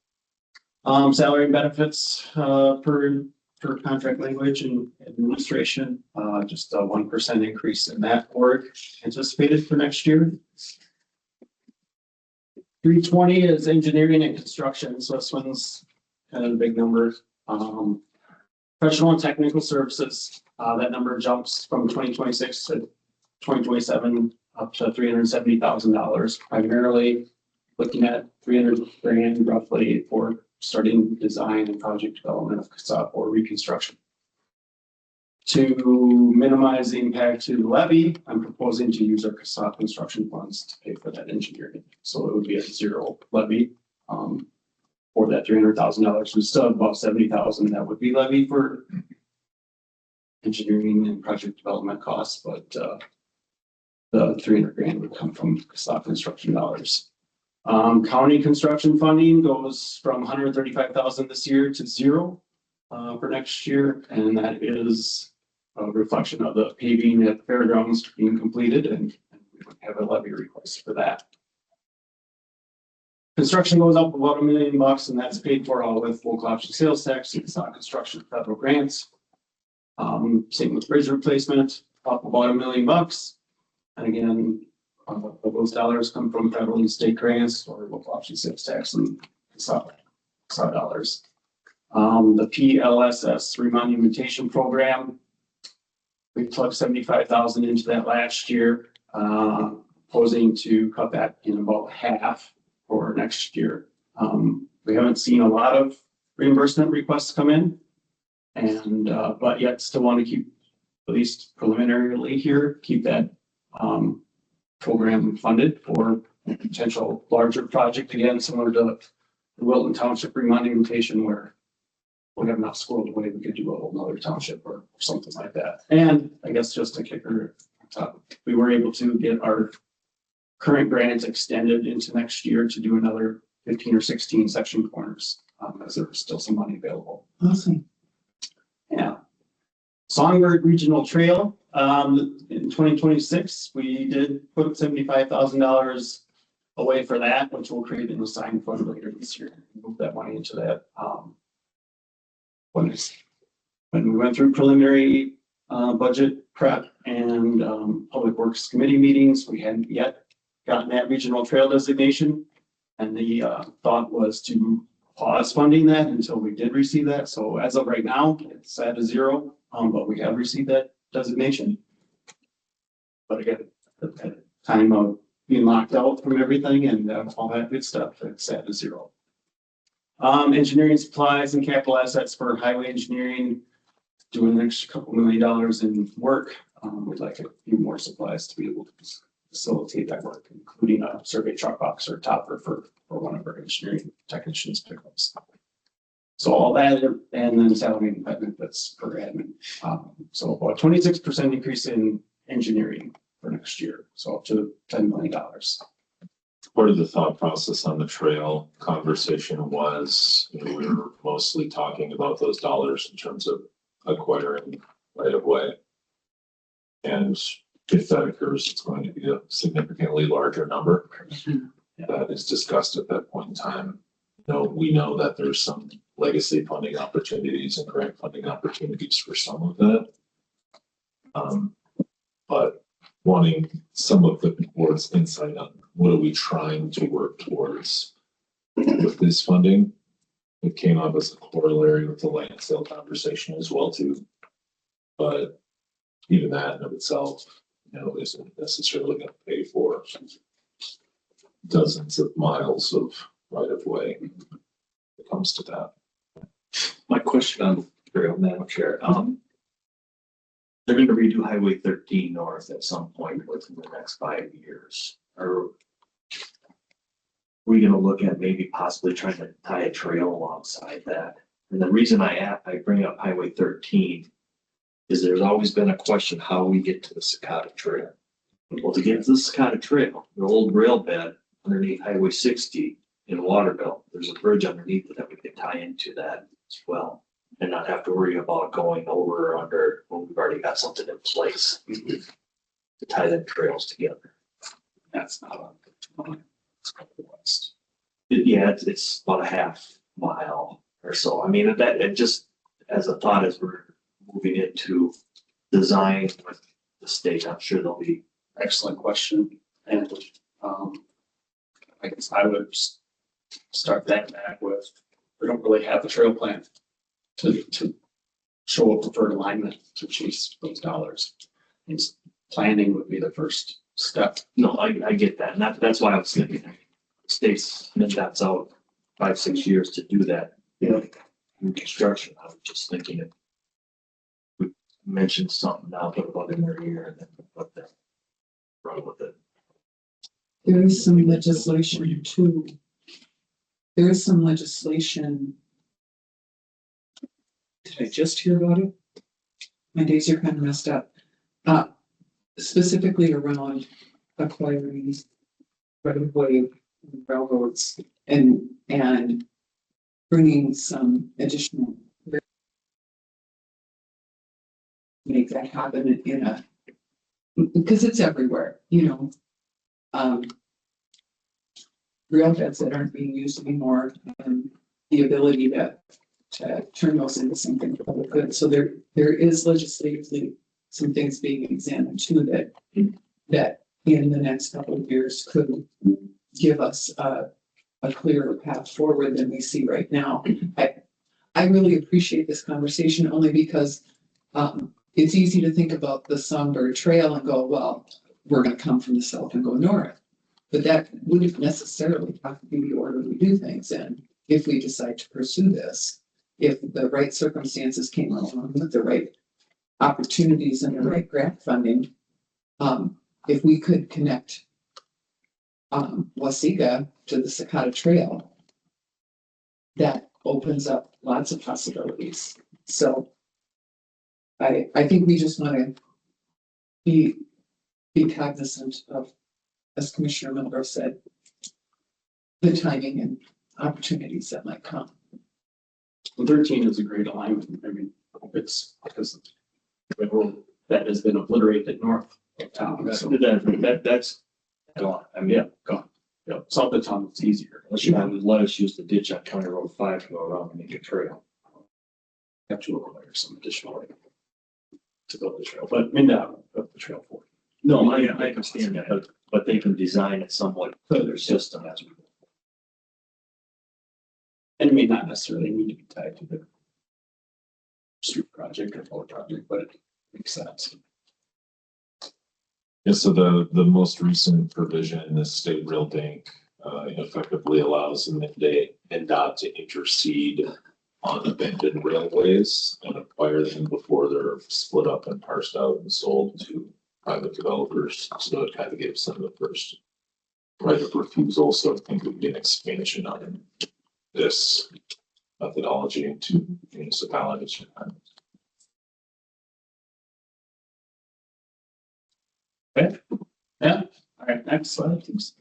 Salary and benefits, per contract language and administration, just a 1% increase in that org anticipated for next year. 320 is engineering and construction, so this one's kind of a big number. Professional and technical services, that number jumps from 2026 to 2027 up to $370,000, primarily looking at 300 grand roughly for starting design and project development of CSUP or reconstruction. To minimize the impact to the levy, I'm proposing to use our CSUP construction funds to pay for that engineering. So it would be a zero levy for that $300,000. We still have about 70,000 that would be levied for engineering and project development costs, but the 300 grand would come from CSUP construction dollars. County construction funding goes from 135,000 this year to zero for next year, and that is a reflection of the paving at the fairgrounds being completed, and we would have a levy request for that. Construction goes up about $1 million, and that's paid for all with local option sales tax, it's not construction federal grants. Same with bridge replacement, up about $1 million, and again, those dollars come from federal and state grants or local option sales tax and CSUP dollars. The PLSS remonumentation program, we plugged 75,000 into that last year, proposing to cut that in about half for next year. We haven't seen a lot of reimbursement requests come in, and but yet still want to keep, at least preliminarily here, keep that program funded for a potential larger project, again, similar to the Wilton Township remonumentation, where we have not squirreled away, we could do a whole nother township or something like that. And I guess just a kicker, we were able to get our current grants extended into next year to do another 15 or 16 section corners, as there was still some money available. Awesome. Yeah. Songbird Regional Trail, in 2026, we did put $75,000 away for that, which will create an assigned fund later this year. Move that money into that. When we went through preliminary budget prep and public works committee meetings, we hadn't yet gotten that regional trail designation, and the thought was to pause funding that until we did receive that. So as of right now, it's at a zero, but we have received that designation. But again, at the time of being locked out from everything and all that good stuff, it's at a zero. Engineering supplies and capital assets for highway engineering, doing an extra couple $1 million in work. We'd like a few more supplies to be able to facilitate that work, including a survey truck box or topper for one of our engineering technicians pickups. So all that, and then salary and benefits for admin. So about 26% increase in engineering for next year, so up to $10 million. Part of the thought process on the trail conversation was, we were mostly talking about those dollars in terms of acquiring right of way. And if that occurs, it's going to be a significantly larger number. That is discussed at that point in time. We know that there's some legacy funding opportunities and grant funding opportunities for some of that. But wanting some of the board's insight on what are we trying to work towards with this funding, it came up as a corollary with the land sale conversation as well too. But even that in of itself, isn't necessarily going to pay for dozens of miles of right of way when it comes to that. My question on Trail, Madam Chair, they're going to redo Highway 13 North at some point within the next 5 years. Are we going to look at maybe possibly trying to tie a trail alongside that? And the reason I bring up Highway 13 is there's always been a question how we get to the Secada Trail. Well, to get to the Secada Trail, the old rail bed underneath Highway 60 in Waterville, there's a bridge underneath it that we could tie into that as well. and not have to worry about going over or under when we've already got something in place to tie them trails together. That's not on. Yeah, it's about a half mile or so. I mean, that, it just, as a thought, as we're moving into design with the state, I'm sure there'll be. Excellent question. And, I guess I would start that back with, we don't really have the trail plan to show a preferred alignment to chase those dollars. And planning would be the first step. No, I get that. And that's why I was thinking, states, that's out 5-6 years to do that. Yeah. New construction. I was just thinking if we mentioned something now, put about in their ear and then let them run with it. There is some legislation too. There is some legislation. Did I just hear about it? My days are kind of messed up. Specifically around acquiring right of way railroads and bringing some additional. Make that happen in a, because it's everywhere, you know. Rail beds that aren't being used anymore, and the ability to turn those into something for public good. So there is legislatively some things being examined too that in the next couple of years could give us a clearer path forward than we see right now. I really appreciate this conversation only because it's easy to think about the Songbird Trail and go, well, we're going to come from the south and go north. But that wouldn't necessarily have to be the order we do things in if we decide to pursue this. If the right circumstances came along with the right opportunities and the right grant funding, if we could connect Waseca to the Cicada Trail, that opens up lots of possibilities. So I think we just want to be cognizant of, as Commissioner Milgrove said, the timing and opportunities that might come. 13 is a great alignment. I mean, it's because that has been obliterated north of town. So That's gone. I mean, yeah, gone. Yeah, south of town it's easier. unless you want to let us use the ditch on County Road 5 to go around and make a trail. Have to acquire some additional to build the trail, but I mean, build the trail for. No, I understand that, but they can design it somewhat for their system as we go. And it may not necessarily need to be tied to the street project or road project, but it makes sense. Yeah, so the most recent provision in the state rail bank effectively allows the MnDOT to intercede on abandoned railways and acquire them before they're split up and parsed out and sold to private developers. So it kind of gives them the first right of refusal. So I think it would be an expansion on this methodology into municipalities. Okay, yeah, all right, next slide, please.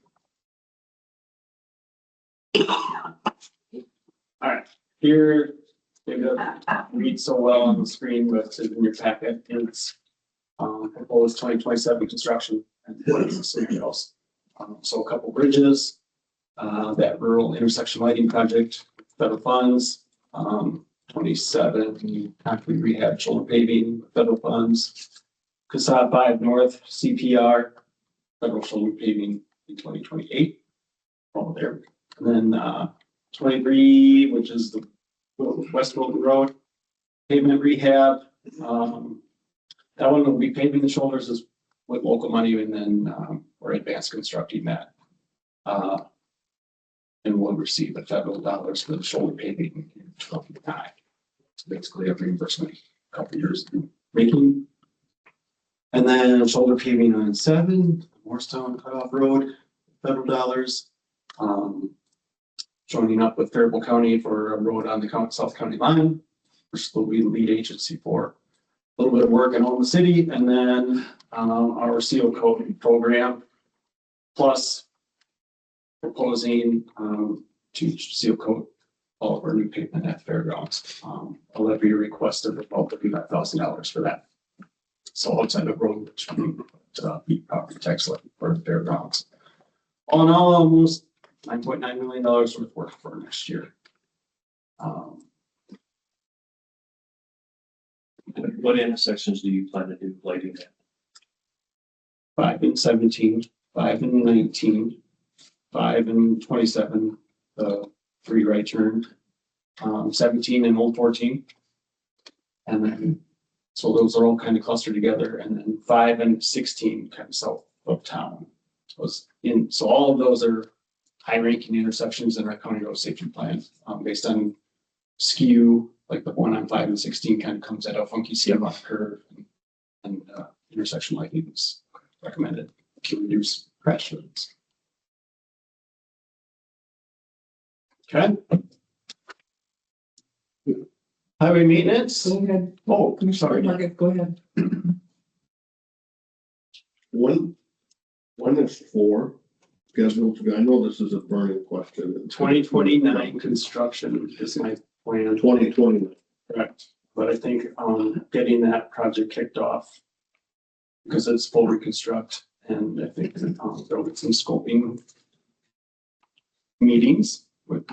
All right, here, maybe that read so well on the screen, but it's in your packet, it's proposed 2027 construction and something else. So a couple bridges, that rural intersection lighting project, federal funds, 27 concrete rehab, shoulder paving, federal funds. Casad 5 North CPR, federal shoulder paving in 2028. All there. And then 23, which is the West Wilton Road pavement rehab. That one will be paving the shoulders is with local money, and then we're advanced constructing that. And we'll receive the federal dollars for the shoulder paving in 2029. It's basically a reimbursement, a couple years in making. And then shoulder paving on 7, Morristown Cutoff Road, federal dollars. Joining up with Faribault County for a road on the South County line, which will be the lead agency for a little bit of work in Oklahoma City, and then our CO code program, plus proposing to CO code all of our new pavement at fairgrounds. A levy request of about $35,000 for that. So outside of road, beat property tax levy for the fairgrounds. All in all, almost $9.9 million worth of work for next year. What intersections do you plan to do lighting at? 5 and 17, 5 and 19, 5 and 27, the free right turn, 17 and Old 14. And then, so those are all kind of clustered together, and then 5 and 16 kind of south of town. So all of those are high ranking intersections in our county road safety plan, based on skew, like the one on 5 and 16 kind of comes at a funky skew on the curve, and intersection lighting is recommended to reduce crash rates. Okay. Highway maintenance. Go ahead. Oh, I'm sorry. Margaret, go ahead. When is 4 scheduled to go? I know this is a burning question. 2029 construction is my plan. 2020. Correct. But I think getting that project kicked off, because it's full reconstruct, and I think there'll be some scoping meetings with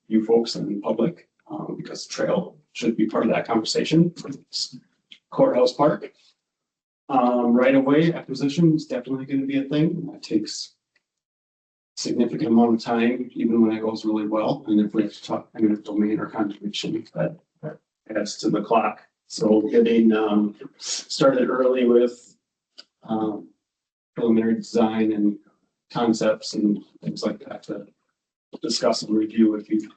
you folks and the public, because trail should be part of that conversation for this courthouse park. Right away acquisition is definitely going to be a thing. That takes significant amount of time, even when it goes really well. And if we have to talk domain or contribution, that adds to the clock. So getting started early with preliminary design and concepts and things like that to discuss and review if you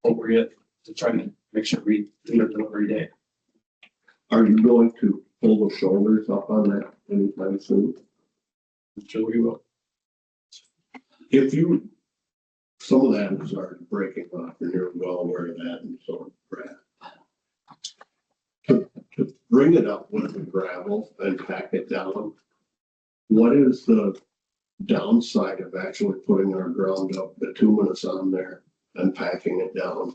appropriate to try to make sure we do our delivery date. Are you going to pull the shoulders up on that anytime soon? I'm sure we will. If you, some of that is already breaking off, and you're well aware of that, and so, Brad. To bring it up with the gravel and pack it down, what is the downside of actually putting our ground up bituminous on there and packing it down?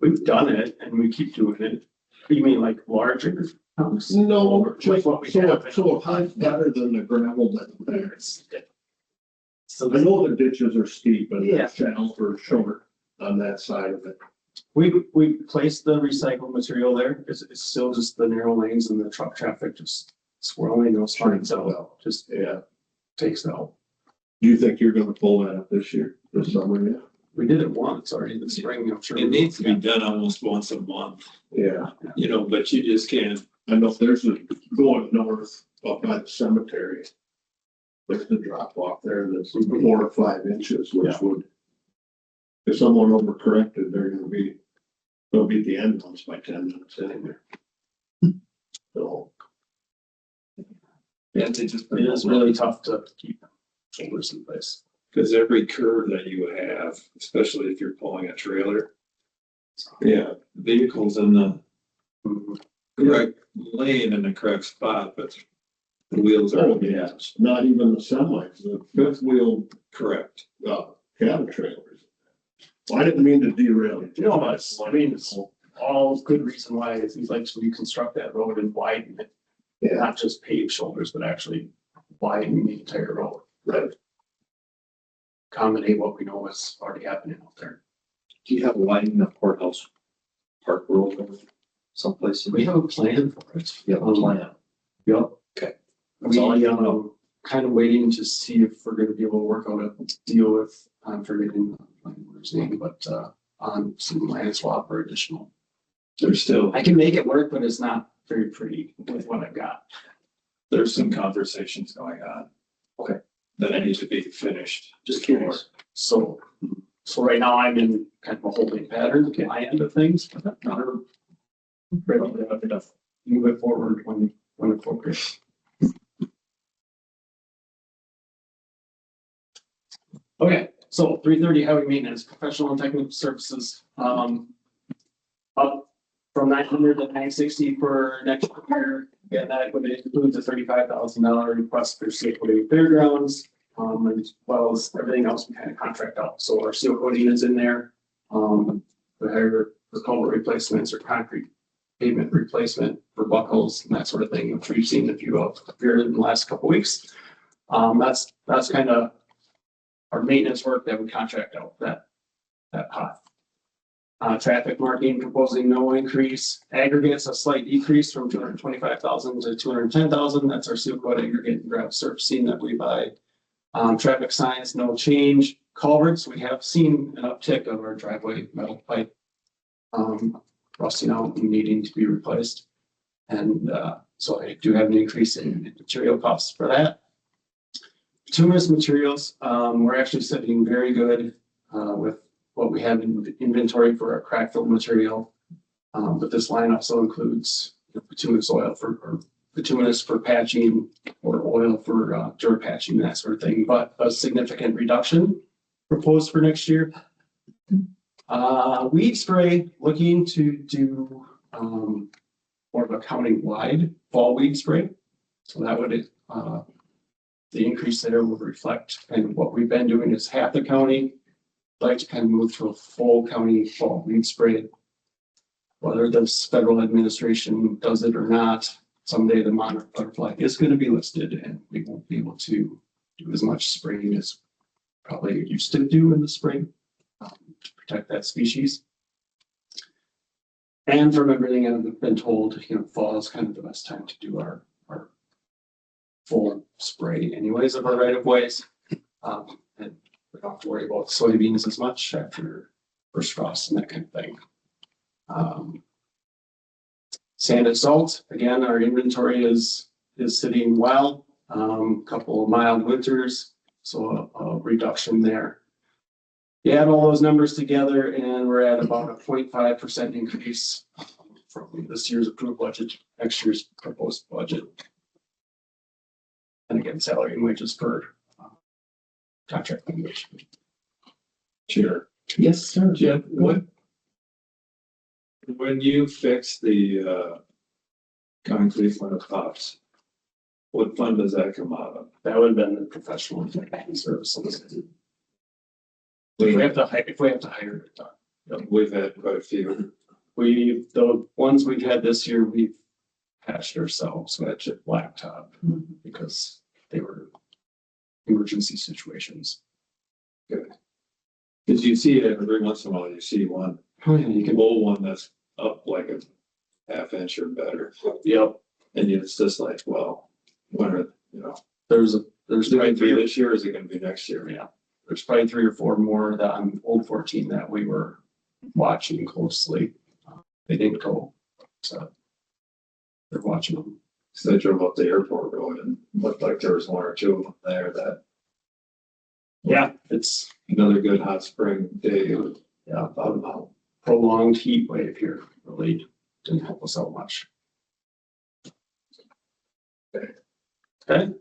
We've done it and we keep doing it. You mean like larger house? No, Just what we so have. it's better than the gravel that's there. So I know the ditches are steep and Yeah. the channels are short on that side of it. we placed the recycled material there. It's still just the narrow lanes and the truck traffic just swirling those fines out. Just Yeah. takes it out. Do you think you're gonna pull that up this year, this summer yet? We did it once already this spring. I'm sure. It needs to be done almost once a month, Yeah. but you just can't. I know there's a going north up by the cemetery. There's the drop off there that's 4 or 5 inches, which Yeah. would, if someone overcorrected, they'll be at the end once by 10 minutes anyway. So, Yeah, they just. It is really tough to keep shoulders in place. Because every curve that you have, especially if you're pulling a trailer, yeah, vehicles in the Mhm. correct lane in the correct spot, but the wheels are. oh, yes, not even the semis, the fifth wheel, Correct. cattle trailers. Well, I didn't mean to derail you. No, it's all good reason why it seems like to reconstruct that road and widen it. Yeah, Not just pave shoulders, but actually widen the entire road. right. Accommodate what we know is already happening out there. Do you have a lighting of courthouse park road someplace? We have a plan for it. You have a plan. Yep. Okay. That's all I We, need to know. kind of waiting to see if we're gonna be able to work out a deal with, I'm forgetting the landlord's name, but, on some land swap or additional. There's still, I can make it work, but it's not very pretty with what I've got. there's some conversations going on. Okay. That need to be finished. Just curious. So right now I'm in kind of a holding pattern at my end of things, but I'm ready to move it forward when appropriate. Okay, so 330 highway maintenance, professional and technical services, up from 900 to 960 for next year. Yeah, that would include the $35,000 request for seal coating fairgrounds, as well as everything else we kind of contract out. So our seal coating is in there. we hire for culvert replacements or concrete pavement replacement for buckles and that sort of thing, which we've seen a few of here in the last couple of weeks. That's kind of our maintenance work that we contract out, that pot. Traffic marking proposing no increase, aggregates a slight decrease from 225,000 to 210,000. That's our seal coat aggregate and ground surfacing that we buy. Traffic signs, no change. Culverts, we have seen an uptick of our driveway metal pipe rusting out and needing to be replaced. And so I do have an increase in material costs for that. Bituminous materials, we're actually sitting very good with what we have in inventory for our crack fill material. But this line also includes bituminous oil or bituminous for patching or oil for dirt patching, that sort of thing, but a significant reduction proposed for next year. Weed spray, looking to do more of a county-wide fall weed spray. So that would, the increase there would reflect kind of what we've been doing is half the county. Like to kind of move to a full county fall weed spray. Whether this federal administration does it or not, someday the monarch butterfly is going to be listed and we won't be able to do as much spraying as probably used to do in the spring to protect that species. And from everything I've been told, fall is kind of the best time to do our full spray anyways of our right of ways. And we don't have to worry about soybeans as much after first frost and that kind of thing. Sand and salt, again, our inventory is sitting well. Couple of mild winters, so a reduction there. You add all those numbers together and we're at about a 0.5% increase from this year's approved budget, next year's proposed budget. And again, salary and wages per contract language. Sure. Yes, sir. Jeff, when you fix the concrete when it pops, what fund does that come out of? That would have been the professional and technical services. If we have to hire it done. We've had quite a few. The ones we've had this year, we've patched ourselves with a laptop because they were emergency situations. Good. Cause you see it every once in a while, you see one, Oh, yeah, you can, old one that's up like a half-inch or better. yep, And it's just like, well, when are, there's there's probably doing through three, this year, or is it gonna be next year? yeah, there's probably 3 or 4 more that on old 14 that we were watching closely. They didn't go, so they're watching them. So I drove up the airport road and looked like there was 1 or 2 of them there that. Yeah, it's Another good hot spring day. yeah, about prolonged heat wave here really didn't help us out much. Okay.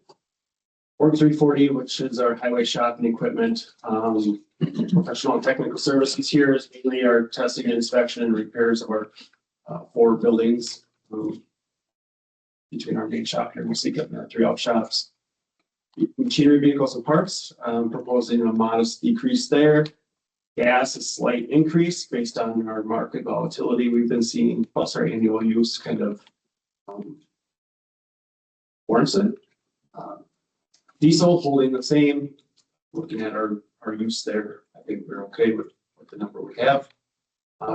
4340, which is our highway shop and equipment, professional and technical services here is mainly our testing and inspection and repairs of our 4 buildings. Between our main shop here in Waseca and our 3 out shops. Machinery, vehicles and parts, proposing a modest decrease there. Gas, a slight increase based on our market volatility we've been seeing, plus our annual use kind of warrants it. Diesel holding the same, looking at our use there, I think we're okay with the number we have.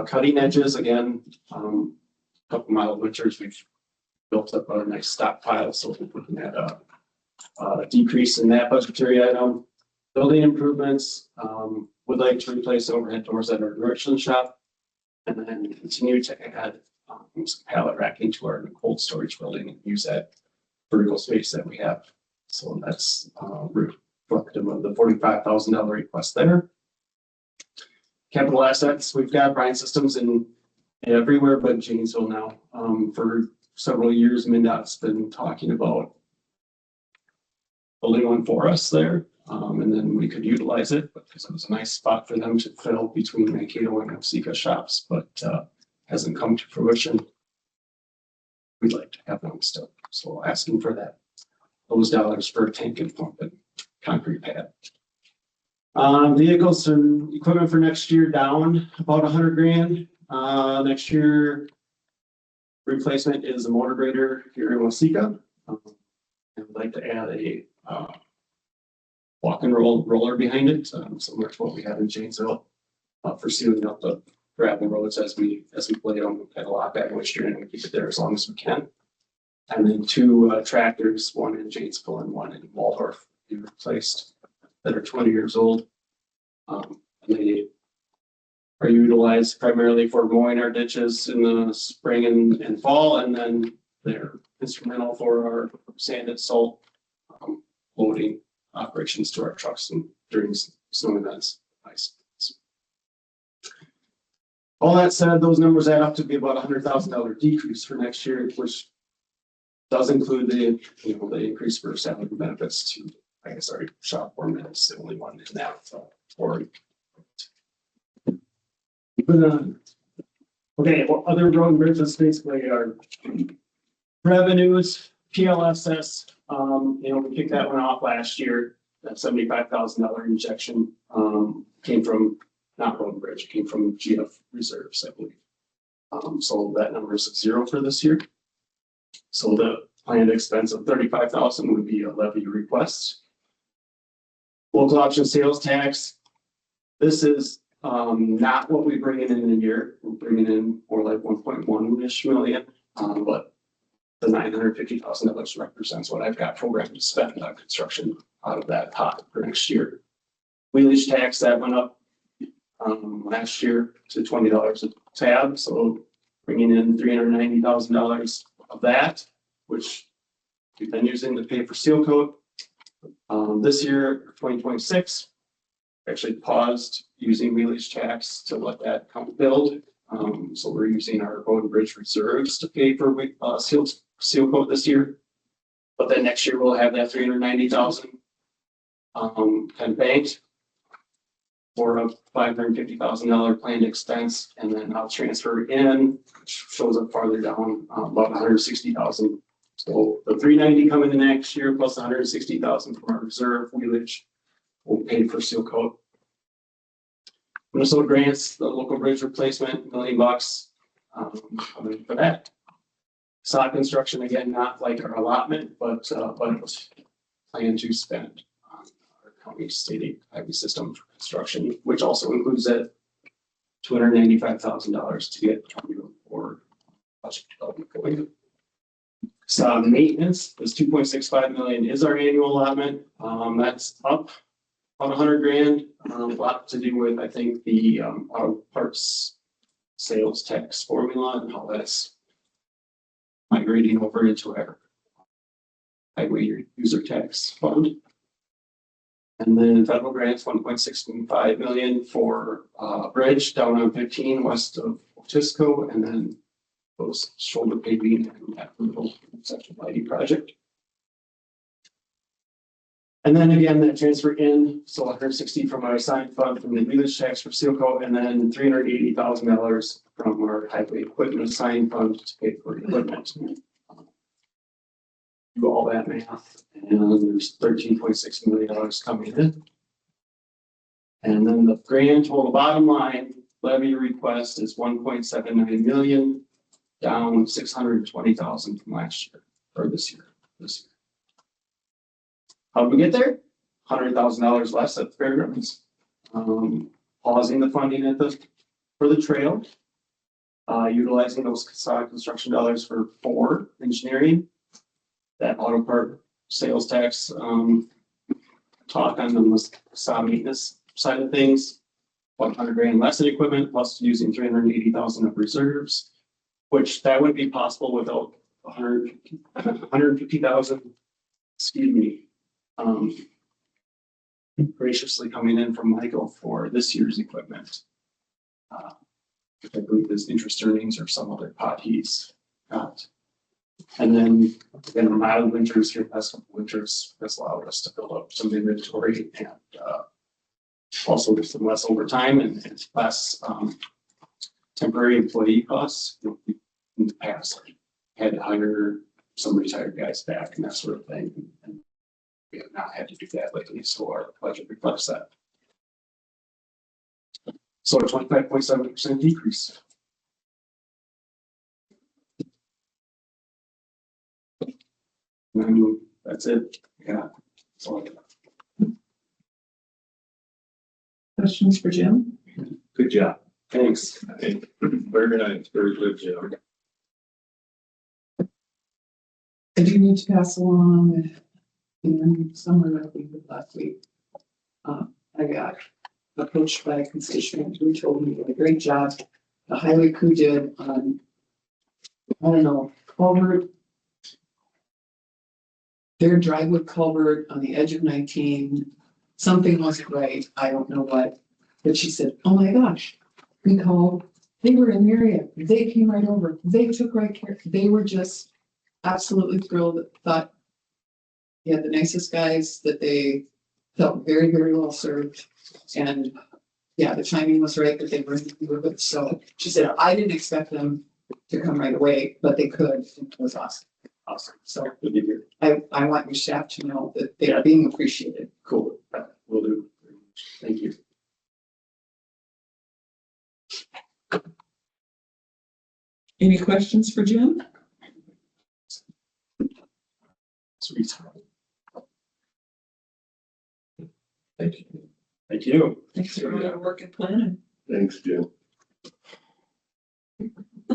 Cutting edges, again, couple mild winters, we've built up a nice stockpile, so we're looking at a decrease in that budgetary item. Building improvements, would like to replace overhead doors at our direction shop and then continue to add some pallet racking to our cold storage building and use that vertical space that we have. So that's reflective of the $45,000 request there. Capital assets, we've got brine systems in everywhere but Janesville now. For several years, MnDOT's been talking about building one for us there, and then we could utilize it because it was a nice spot for them to fill between Mankato and Waseca shops, but hasn't come to fruition. We'd like to have one still, so asking for that. Those dollars for a tank and pump and concrete pad. Vehicles and equipment for next year down about 100,000. Next year. Replacement is a motor grader here in Waseca. I'd like to add a, walk and roll roller behind it, similar to what we have in Janesville. For sealing up the gravel roads as we play them, we kind of lock that moisture in and keep it there as long as we can. And then 2 tractors, one in Janesville and one in Waldorf, be replaced, that are 20 years old. They are utilized primarily for mowing our ditches in the spring and fall, and then they're instrumental for our sand and salt loading operations to our trucks and during snow events. Nice. All that said, those numbers add up to be about $100,000 decrease for next year, which does include the increase for salary and benefits to, I guess, our shop foreman is the only one in that. Or okay, well, other road and bridges basically are revenues, PLSS. We kicked that one off last year. That $75,000 injection came from not road and bridge, it came from GF reserves, I believe. So that number is 0 for this year. So the planned expense of $35,000 would be a levy request. Local option sales tax. This is not what we bring in a year. We're bringing in more like 1.1-ish million, but the $950,000 represents what I've got programmed to spend on construction out of that pot for next year. Wheelage tax, that went up last year to $20 a tab, so bringing in $390,000 of that, which we've been using to pay for seal coat. This year, 2026, actually paused using wheelage tax to let that come build. So we're using our road and bridge reserves to pay for seal coat this year. But then next year we'll have that $390,000 kind of banked for a $550,000 planned expense, and then I'll transfer in, which shows up farther down, about $160,000. So the $390,000 coming in next year plus $160,000 from our reserve wheelage will pay for seal coat. Minnesota grants, the local bridge replacement, $1 million coming for that. Sod construction, again, not like our allotment, but plan to spend on our county state highway system construction, which also includes that $295,000 to get for project development going. Sod maintenance is $2.65 million is our annual allotment. That's up about 100,000. A lot to do with, I think, the auto parts sales tax formula and how that's migrating over into our highway user tax fund. And then federal grants, $1.65 million for bridge down on 15 west of Waseca, and then those shoulder paving and that little section lighting project. And then again, that transfer in, so 160 from our assigned fund from the village tax for seal coat, and then $380,000 from our highway equipment assigned fund to pay for equipment. Do all that math, and there's $13.6 million coming in. And then the grand total bottom line levy request is $1.79 million, down $620,000 from last year or this year. How did we get there? $100,000 less at the fairgrounds. Pausing the funding for the trail. Utilizing those sod construction dollars for engineering. That auto part sales tax talk on the sod maintenance side of things. 100,000 less in equipment, plus using 380,000 of reserves, which that would be possible without 150,000. Excuse me. Graciously coming in from Michael for this year's equipment. I believe his interest earnings or some other pot he's got. And then again, mild winters here, past couple winters has allowed us to build up some inventory and also with some less overtime and less temporary employee costs. In the past, had to hire some retired guys back and that sort of thing. And we have not had to do that lately, so our budget reflects that. So a 25.7% decrease. That's it, yeah. So, Questions for Jim? Good job. thanks. Very nice, very good job. I do need to pass along in summer, I think, of last week. I got approached by a constituent who told me what a great job the highway crew did on, I don't know, culvert. Their driveway culvert on the edge of 19, something wasn't right, I don't know what. But she said, oh my gosh, we called, they were in the area, they came right over, they took right care, they were just absolutely thrilled, thought he had the nicest guys, that they felt very, very well served. And yeah, the timing was right, that they were good. So she said, I didn't expect them to come right away, but they could. It was awesome. Awesome. So Good to hear. I want your staff to know that they are being appreciated. Cool. Will do. Thank you. Any questions for Jim? Sweet. Thank you. Thank you. Thanks for all your work and planning. Thanks, Jim.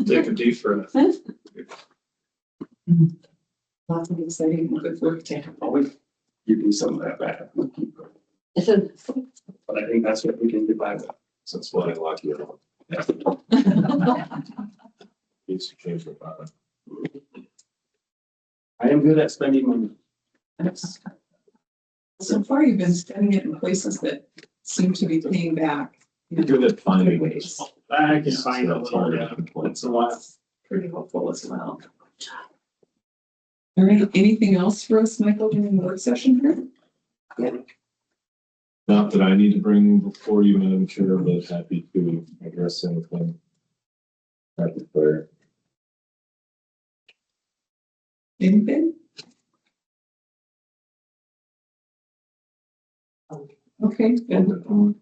Take a deep breath. Lots of exciting and good work to have. Always give me some of that back. But I think that's what we can get by with. Since when I lock you out. Needs to change the product. I am good at spending money. So far, you've been spending it in places that seem to be paying back. You're good at finding Good ways. ways. I can Yeah, find so a that's little, hard to yeah, pinpoint. once in a while. Pretty helpful as well. All right, anything else for us, Michael, during the work session here? Not that I need to bring before you, Madam Chair, but happy to address anything. Happy for. Anything? Okay, good.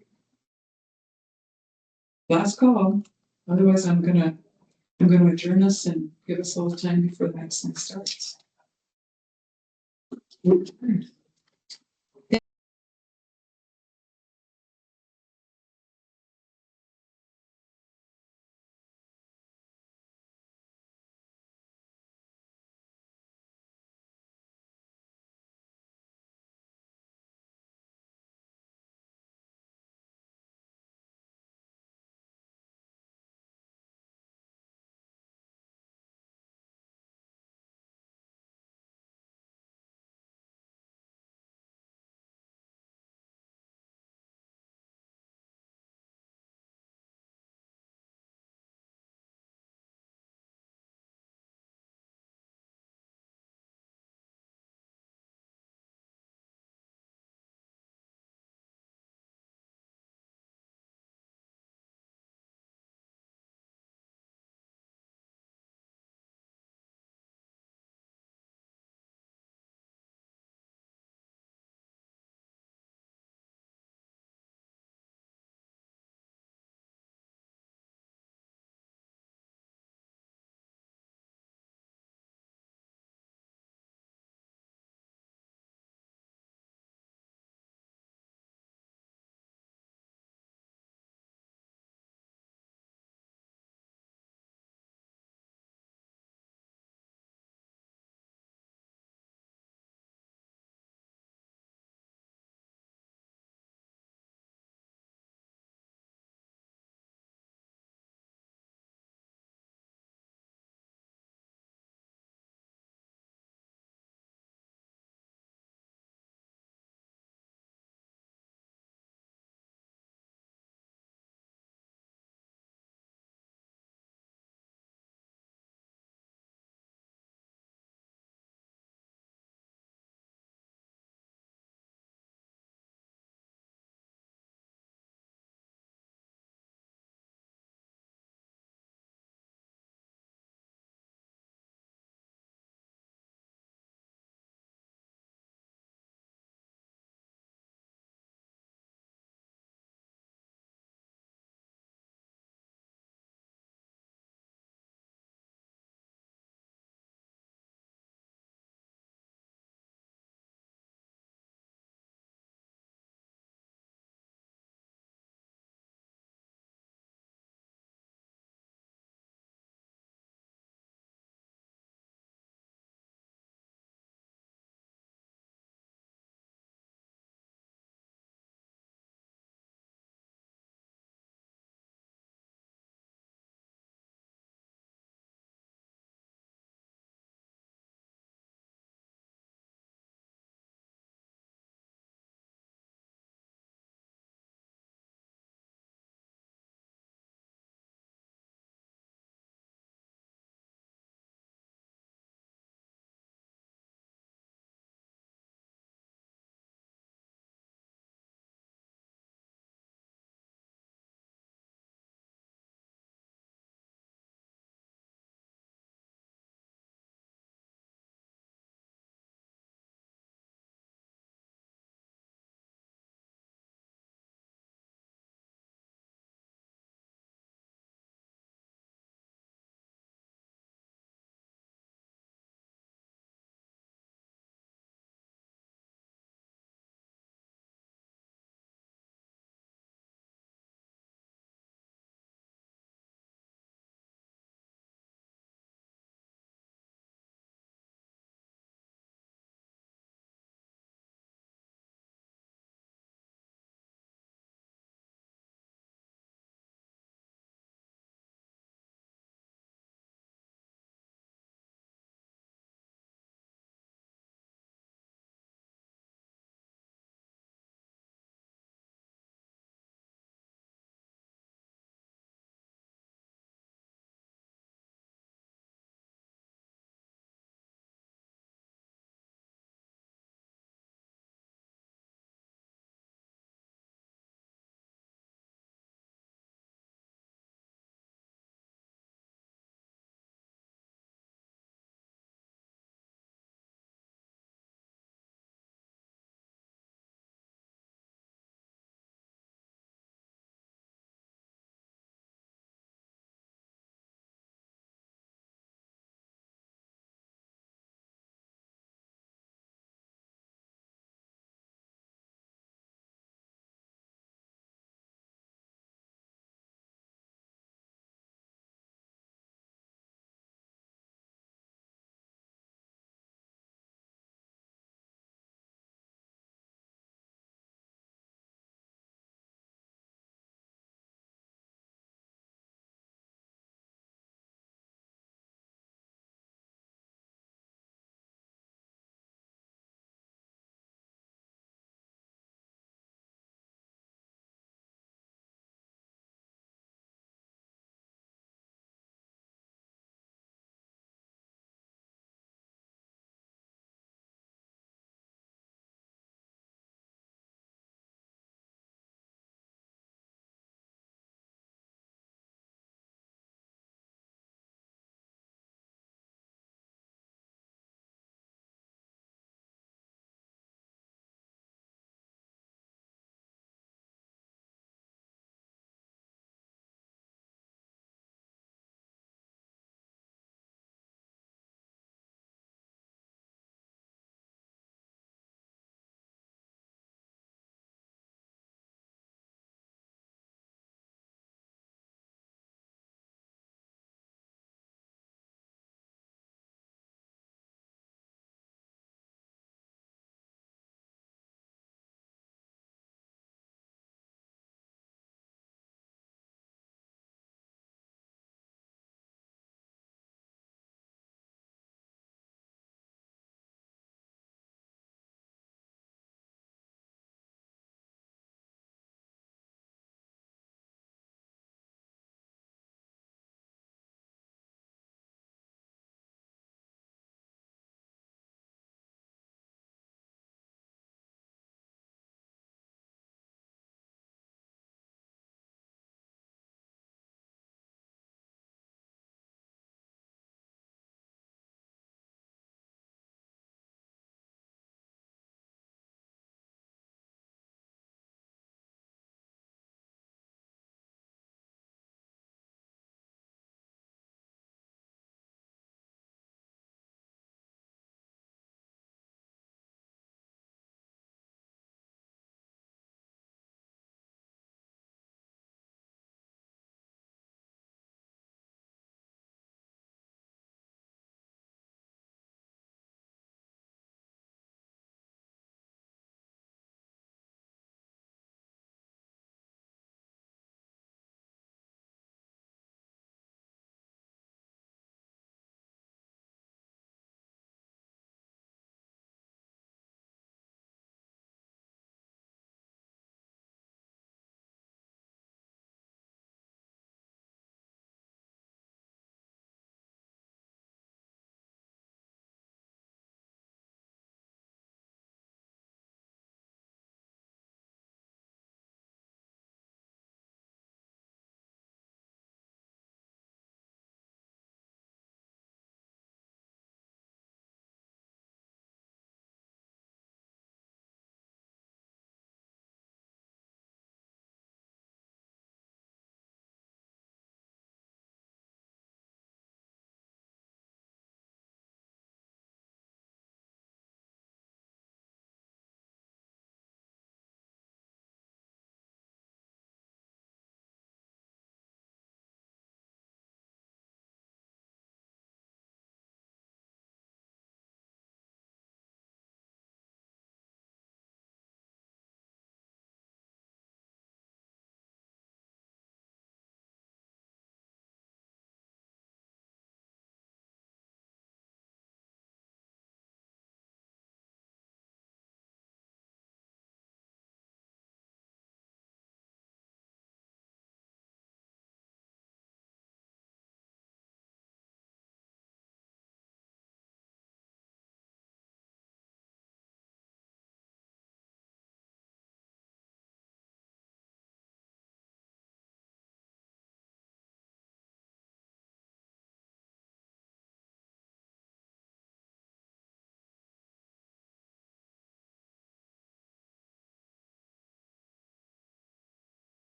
Last call, otherwise I'm gonna adjourn us and give us a little time before the next thing starts.